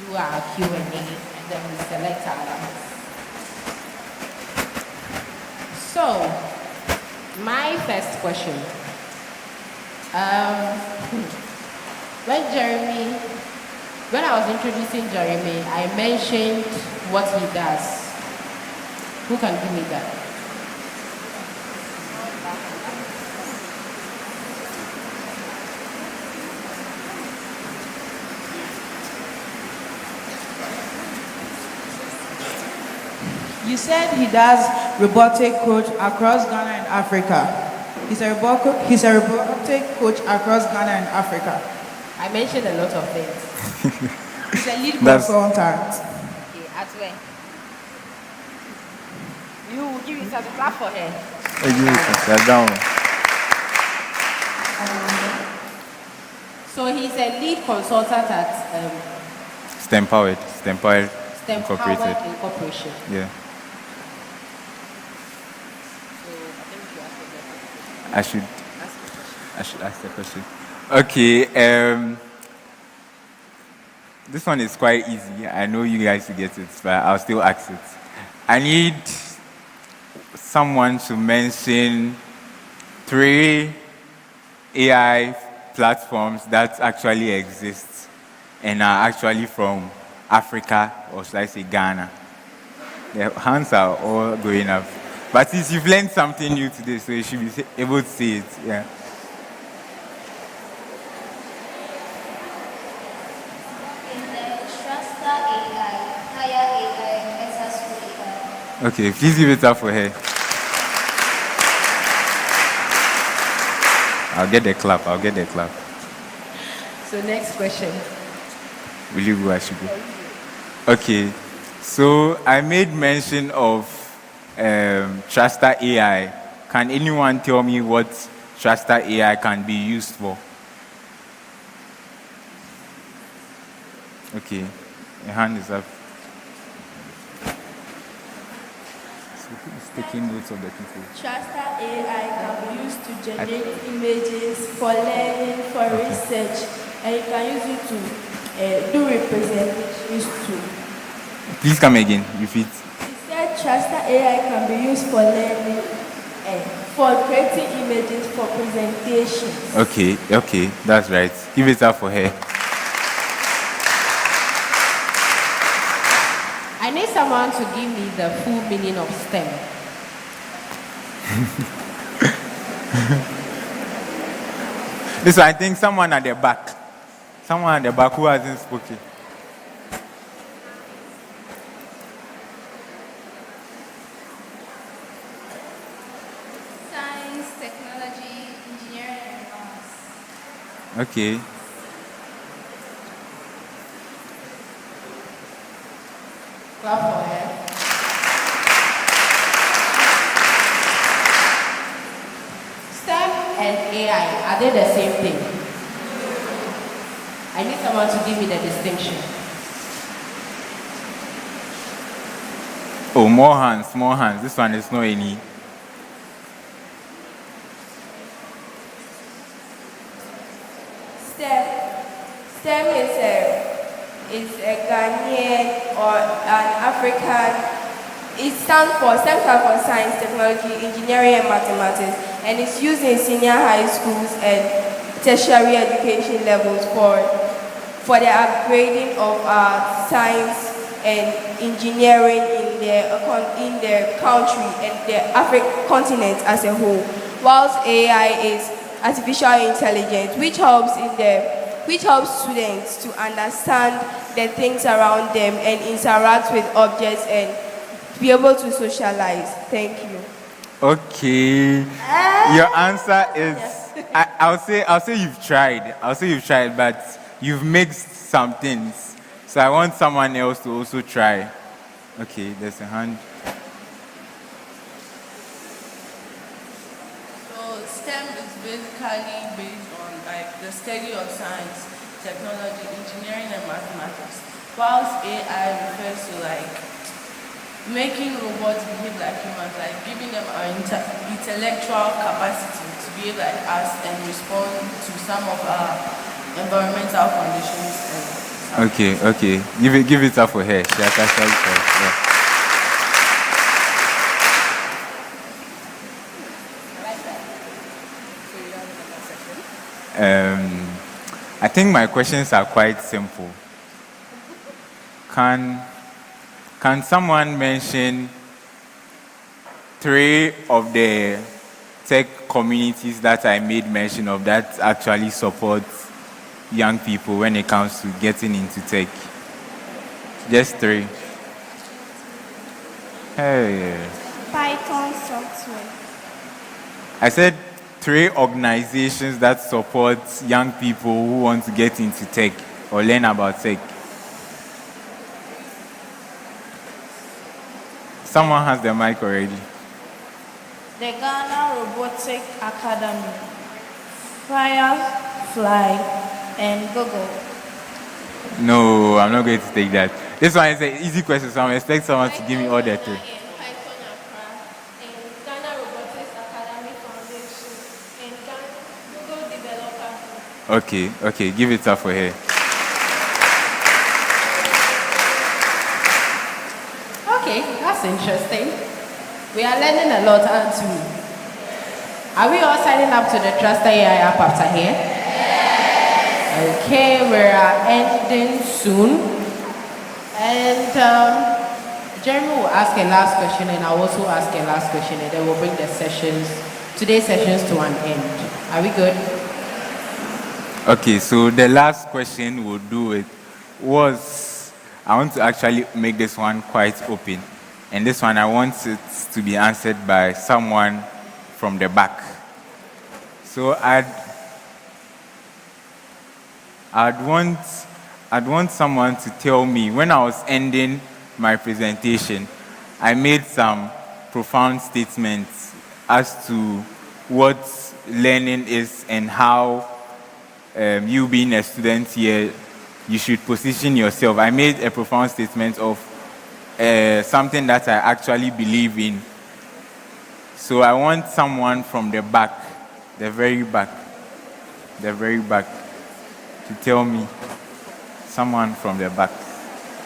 do our Q&A, and then we select our answers. So, my first question. When I was introducing Jeremy, I mentioned what he does. Who can give me that? You said he does robotic coach across Ghana and Africa. He's a robotic coach across Ghana and Africa. I mentioned a lot of things. He's a lead consultant. Okay, at where? You give it as a clap for her. So he's a lead consultant at STEM-powered Incorporated. Incorporation. Yeah. So I think you asked the question. I should ask the question. Okay. This one is quite easy. I know you guys will get it, but I'll still ask it. I need someone to mention 3 AI platforms that actually exist and are actually from Africa, or should I say Ghana. The hands are all going up. But since you've learned something new today, so you should be able to see it. Yeah. Okay, please give it up for her. I'll get the clap. So next question. Will you go? I should go. Okay, so I made mention of Truster AI. Can anyone tell me what Truster AI can be used for? Okay, your hand is up. So who's taking notes of the people? Truster AI can be used to generate images for learning, for research, and you can use it to do representations too. Please come again, repeat. He said Truster AI can be used for learning and for creating images for presentations. Okay, that's right. Give it up for her. I need someone to give me the full meaning of STEM. This one, I think someone at the back who hasn't spoken. technology, engineering, and maths. Okay. Clap for her. STEM and AI, are they the same thing? I need someone to give me the distinction. Oh, more hands, more hands. This one is not any. STEM is a Ghanaian or an African. STEM stands for science, technology, engineering, and mathematics, and it's used in senior high schools and tertiary education levels for the upgrading of science and engineering in the country and the African continent as a whole. Whilst AI is artificial intelligence, which helps students to understand the things around them and interact with objects and be able to socialize. Thank you. Okay. Your answer is I'll say you've tried. I'll say you've tried, but you've mixed some things. So I want someone else to also try. Okay, there's a hand. So STEM is basically based on like the study of science, technology, engineering, and mathematics. Whilst AI refers to like making robots behave like humans, like giving them our intellectual capacity to be able like us and respond to some of our environmental conditions. Okay. Give it up for her. She has actually tried. Yeah. I think my questions are quite simple. Can someone mention 3 of the tech communities that I made mention of that actually support young people when it comes to getting into tech? Just 3. Hey. Python software. I said 3 organizations that support young people who want to get into tech or learn about tech. Someone has the mic already. The Ghana Robotic Academy, Firefly, and Google. No, I'm not going to take that. This one is an easy question, so I expect someone to give me all the 3. Okay, give it up for her. Okay, that's interesting. We are learning a lot, aren't we? Are we all signing up to the Trust AI app after here? Yes. Okay, we are ending soon. And Jeremy will ask a last question, and I'll also ask a last question, and then we'll bring today's sessions to an end. Are we good? Okay, so the last question we'll do it was, I want to actually make this one quite open. And this one, I want it to be answered by someone from the back. So I'd want someone to tell me, when I was ending my presentation, I made some profound statements as to what learning is and how you being a student here, you should position yourself. I made a profound statement of something that I actually believe in. So I want someone from the back, the very back, to tell me. Someone from the back.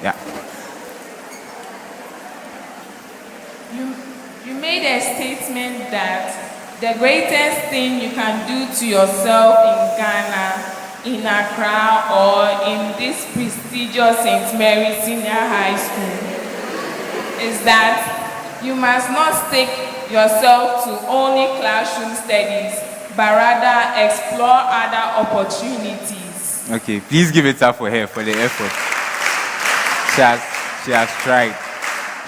Yeah. You made a statement that the greatest thing you can do to yourself in Ghana, in Accra, or in this prestigious St. Mary's Senior High School is that you must not stick yourself to only classroom studies, but rather explore other opportunities. Okay, please give it up for her for the effort. She has tried.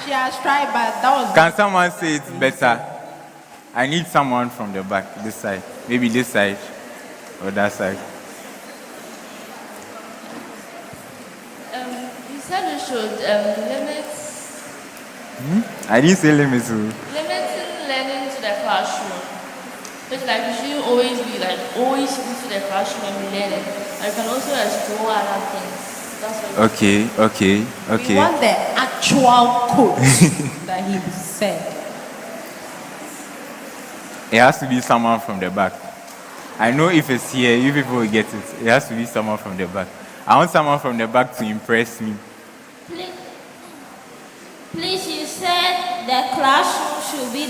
She has tried, but that was... Can someone say it better? I need someone from the back, this side. Maybe this side or that side. You said we should limit I didn't say limits. limiting learning to the classroom. It's like we shouldn't always be like always into the classroom and be learning. I can also explore other things. That's what Okay. We want the actual quote that he said. It has to be someone from the back. I know if it's here, you people will get it. It has to be someone from the back. I want someone from the back to impress me. Please, you said the classroom should be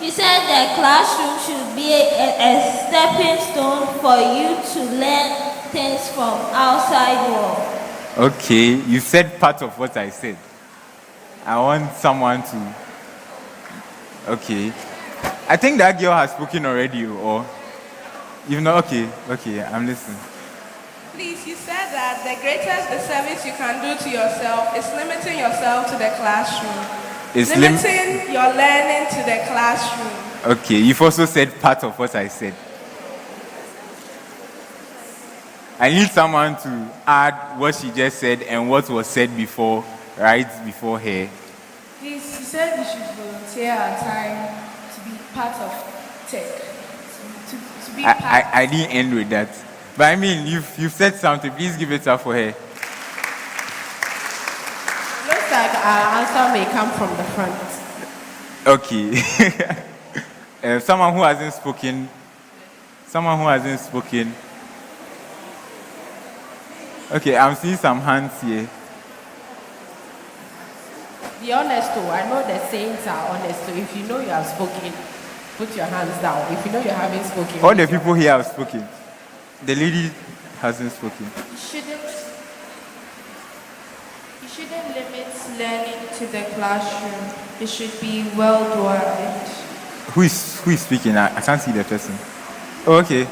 you said the classroom should be a stepping stone for you to learn things from outside world. Okay, you said part of what I said. I want someone to. Okay. I think that girl has spoken already, or you know. Okay, I'm listening. Please, you said that the greatest disservice you can do to yourself is limiting yourself to the classroom. Limiting your learning to the classroom. Okay, you've also said part of what I said. I need someone to add what she just said and what was said before, right before her. Please, you said we should volunteer our time to be part of tech. To be part. I didn't end with that. But I mean, you've said something. Please give it up for her. Looks like our answer may come from the front. Okay. Someone who hasn't spoken. Okay, I'm seeing some hands here. Be honest too. I know the saints are honest too. If you know you have spoken, put your hands down. If you know you haven't spoken. All the people here have spoken. The lady hasn't spoken. You shouldn't limit learning to the classroom. It should be worldwide. Who is speaking? I can't see the person. Oh, okay.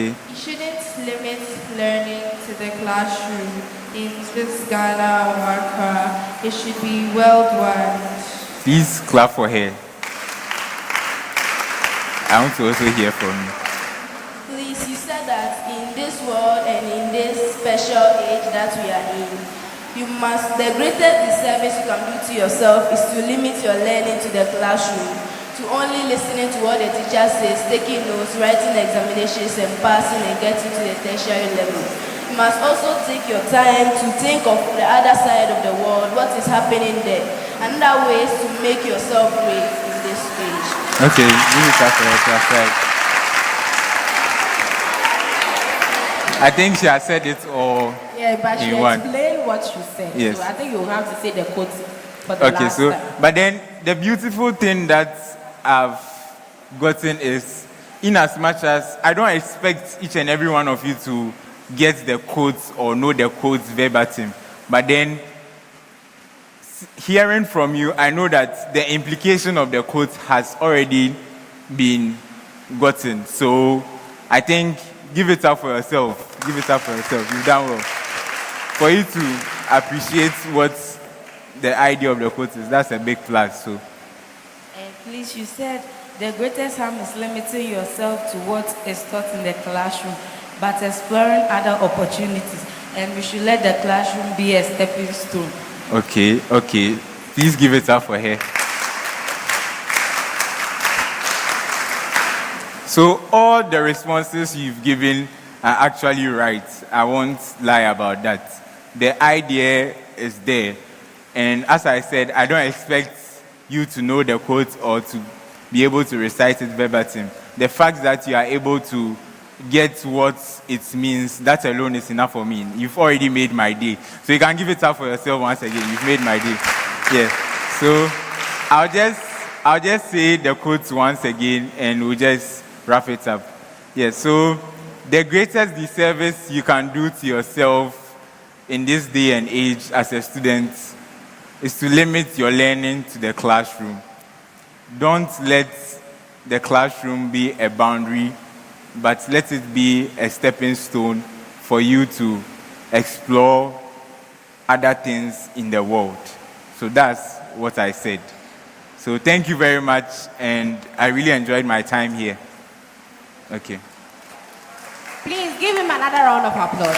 You shouldn't limit learning to the classroom. In this Ghana or Accra, it should be worldwide. Please clap for her. I want to also hear from you. Please, you said that in this world and in this special age that we are in, the greatest disservice you can do to yourself is to limit your learning to the classroom, to only listening to what the teacher says, taking notes, writing examinations and passing and getting to the tertiary level. You must also take your time to think of the other side of the world, what is happening there, and other ways to make yourself great in this stage. Okay, give it up for her. I think she has said it all. Yeah, but she explained what she said. Yes. So I think you have to say the quote for the last time. But then the beautiful thing that I've gotten is, in as much as I don't expect each and every one of you to get the quotes or know the quotes verbatim, but then hearing from you, I know that the implication of the quote has already been gotten. So I think give it up for yourself. You've done well. For you to appreciate what the idea of the quote is, that's a big plus. So. And please, you said the greatest harm is limiting yourself to what is taught in the classroom, but exploring other opportunities. And we should let the classroom be a stepping stone. Okay. Please give it up for her. So all the responses you've given are actually right. I won't lie about that. The idea is there. And as I said, I don't expect you to know the quote or to be able to recite it verbatim. The fact that you are able to get what it means, that alone is enough for me. You've already made my day. So you can give it up for yourself once again. You've made my day. Yeah. So I'll just say the quote once again and we'll just wrap it up. Yeah, so the greatest disservice you can do to yourself in this day and age as a student is to limit your learning to the classroom. Don't let the classroom be a boundary, but let it be a stepping stone for you to explore other things in the world. So that's what I said. So thank you very much, and I really enjoyed my time here. Okay. Please give him another round of applause.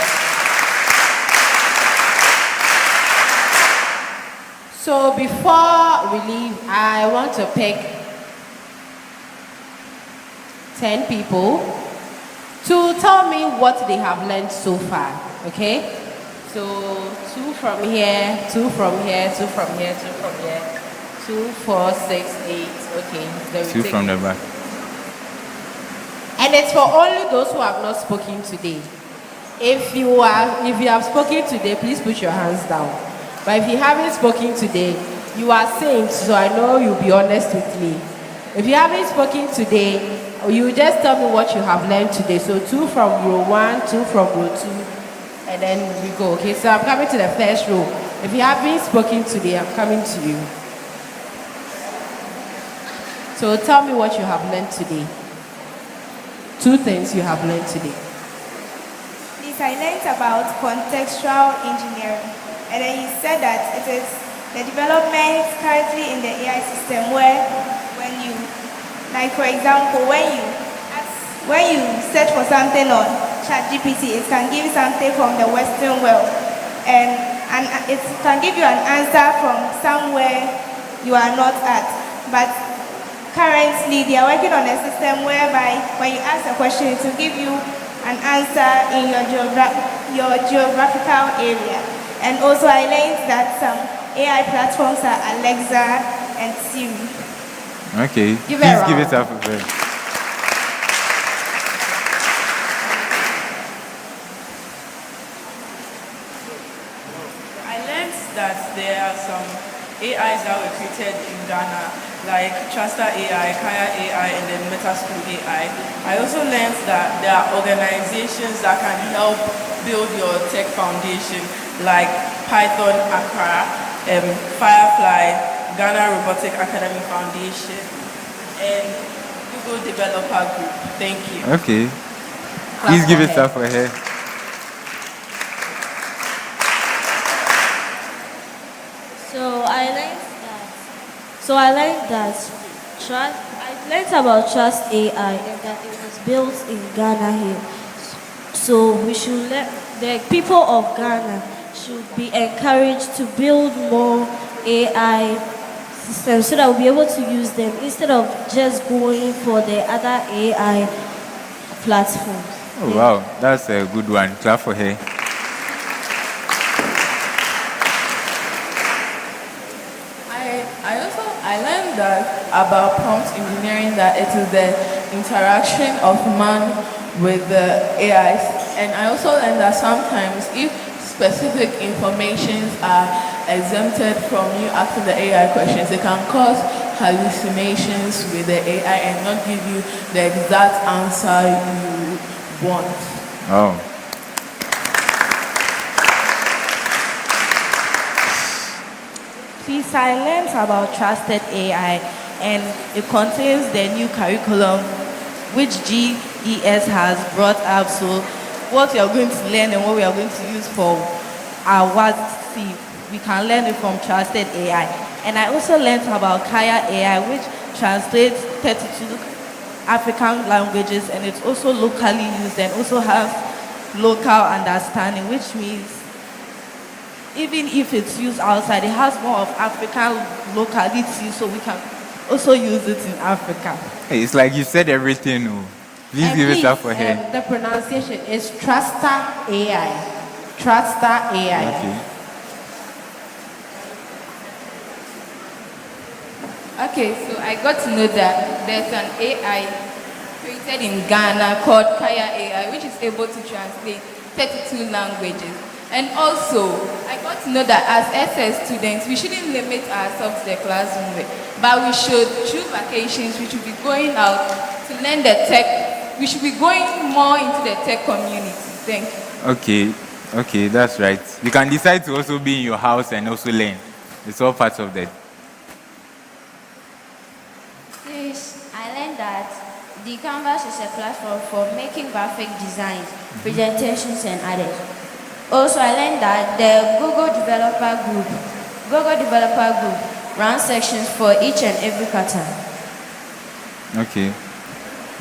So before we leave, I want to pick 10 people to tell me what they have learned so far, okay? So 2 from here, 2 from here, 2 from here, 2 from here, 2, 4, 6, 8, okay. Then we 2 take from the back. And it's for only those who have not spoken today. If you have spoken today, please put your hands down. But if you haven't spoken today, you are saints, so I know you'll be honest with me. If you haven't spoken today, you just tell me what you have learned today. So 2 from row 1, 2 from row 2, and then we go. Okay, so I'm coming to the first row. If you haven't spoken today, I'm coming to you. So tell me what you have learned today. 2 things you have learned today. Please, I learned about contextual engineering. And then you said that it is the development currently in the AI system where when you, like for example, when you search for something on ChatGPT, it can give you something from the Western world. And it can give you an answer from somewhere you are not at. But currently, they are working on a system whereby when you ask a question, it will give you an answer in your geographical area. And also, I learned that some AI platforms are Alexa and Siri. Okay, give it up a bit. I learned that there are some AIs that were created in Ghana, like Trasta AI, Kaya AI, and then Metaschool AI. I also learned that there are organizations that can help build your tech foundation, like Python, Aquaah, Firefly, Ghana Robotic Academy Foundation, and Google Developer Group. Thank you. Okay. Please give it up for her. So I learned that I learned about Trust AI and that it was built in Ghana here. So we should let the people of Ghana should be encouraged to build more AI systems so that we'll be able to use them instead of just going for the other AI platforms. Oh, wow, that's a good one. Clap for her. I learned that about prompt engineering, that it is the interaction of man with the AIs. And I also learned that sometimes if specific informations are exempted from you asking the AI questions, it can cause hallucinations with the AI and not give you the exact answer you want. Oh. Please, I learned about Trusted AI, and it contains the new curriculum which GES has brought up. So what we are going to learn and what we are going to use for our WASC, we can learn it from Trusted AI. And I also learned about Kaya AI, which translates 32 African languages, and it's also locally used and also has local understanding, which means even if it's used outside, it has more of African locality, so we can also use it in Africa. Hey, it's like you said everything. Oh. Please give it up for her. The pronunciation is Trasta AI. Trasta AI. Okay. Okay, so I got to know that there's an AI created in Ghana called Kaya AI, which is able to translate 32 languages. And also, I got to know that as SS students, we shouldn't limit ourselves to the classroom, but we should, through vacations, we should be going out to learn the tech. We should be going more into the tech community. Thank you. Okay, that's right. You can decide to also be in your house and also learn. It's all part of that. Yes, I learned that the Canvas is a platform for making graphic designs, presentations, and others. Also, I learned that the Google Developer Group run sections for each and every pattern. Okay,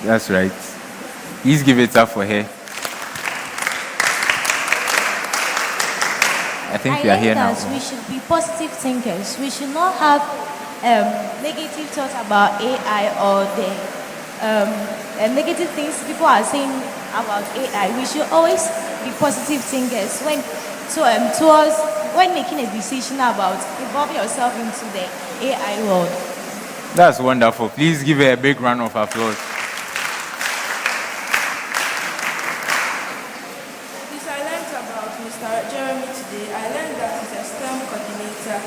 that's right. Please give it up for her. I think we are here now. We should be positive thinkers. We should not have negative thoughts about AI or the negative things people are saying about AI. We should always be positive thinkers when making a decision about involving yourself into the AI world. That's wonderful. Please give her a big round of applause. I learned about Mr. Jeremy today. I learned that he's a STEM coordinator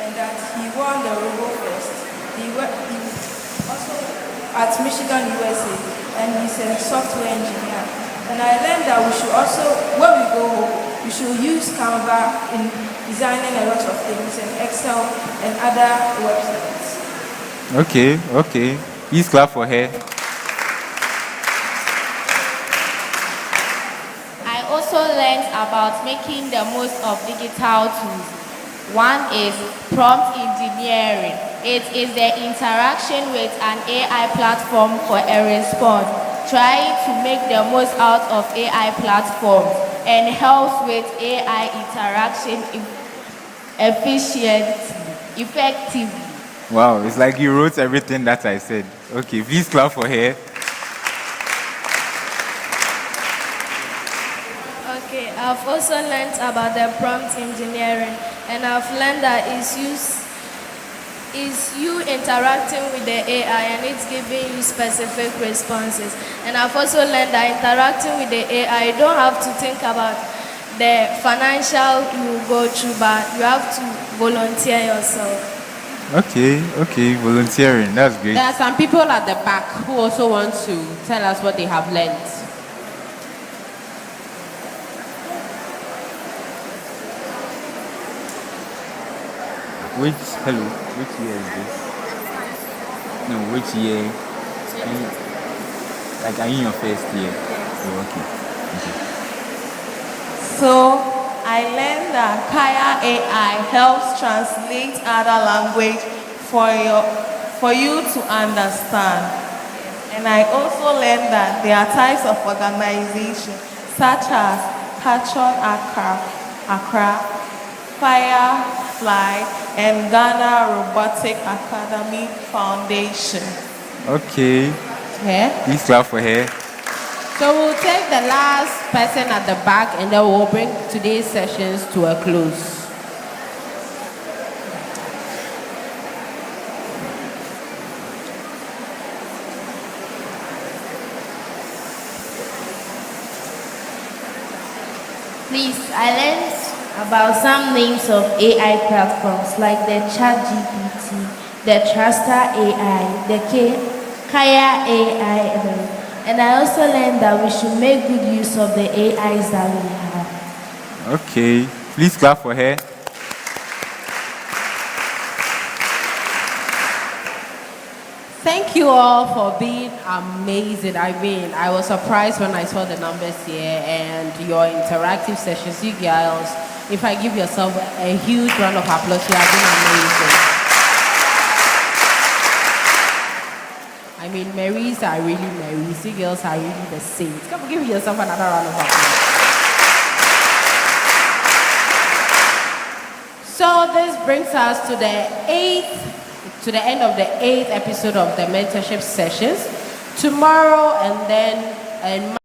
and that he won the Robo Fest. He also at Michigan, USA, and he's a software engineer. And I learned that we should also, when we go home, we should use Canva in designing a lot of things and Excel and other websites. Okay. Please clap for her. I also learned about making the most of digital tools. One is prompt engineering. It is the interaction with an AI platform for a response, trying to make the most out of AI platforms and helps with AI interaction effectively. Wow, it's like you wrote everything that I said. Okay, please clap for her. Okay, I've also learned about the prompt engineering, and I've learned that is you interacting with the AI and it's giving you specific responses. And I've also learned that interacting with the AI, you don't have to think about the financial you go through, but you have to volunteer yourself. Okay, volunteering, that's great. There are some people at the back who also want to tell us what they have learned. Which year is this? No, which year? Like, are you in your first year? Oh, okay. So I learned that Aquaah AI helps translate other language for you to understand. And I also learned that there are types of organization such as Patron Accra, Firefly, and Ghana Robotic Academy Foundation. Okay. Please clap for her. So we'll take the last person at the back and then we'll bring today's sessions to a close. Please, I learned about some names of AI platforms like the ChatGPT, the Truster AI, the Aquaah AI, and I also learned that we should make good use of the AIs that we have. Okay, please clap for her. Thank you all for being amazing. I mean, I was surprised when I saw the numbers here and your interactive sessions. You girls, if I give yourself a huge round of applause, you have been amazing. I mean, Marys are really Marys. You girls are really the saints. Come on, give yourself another round of applause. So this brings us to the end of the 8th episode of the mentorship sessions. Tomorrow and then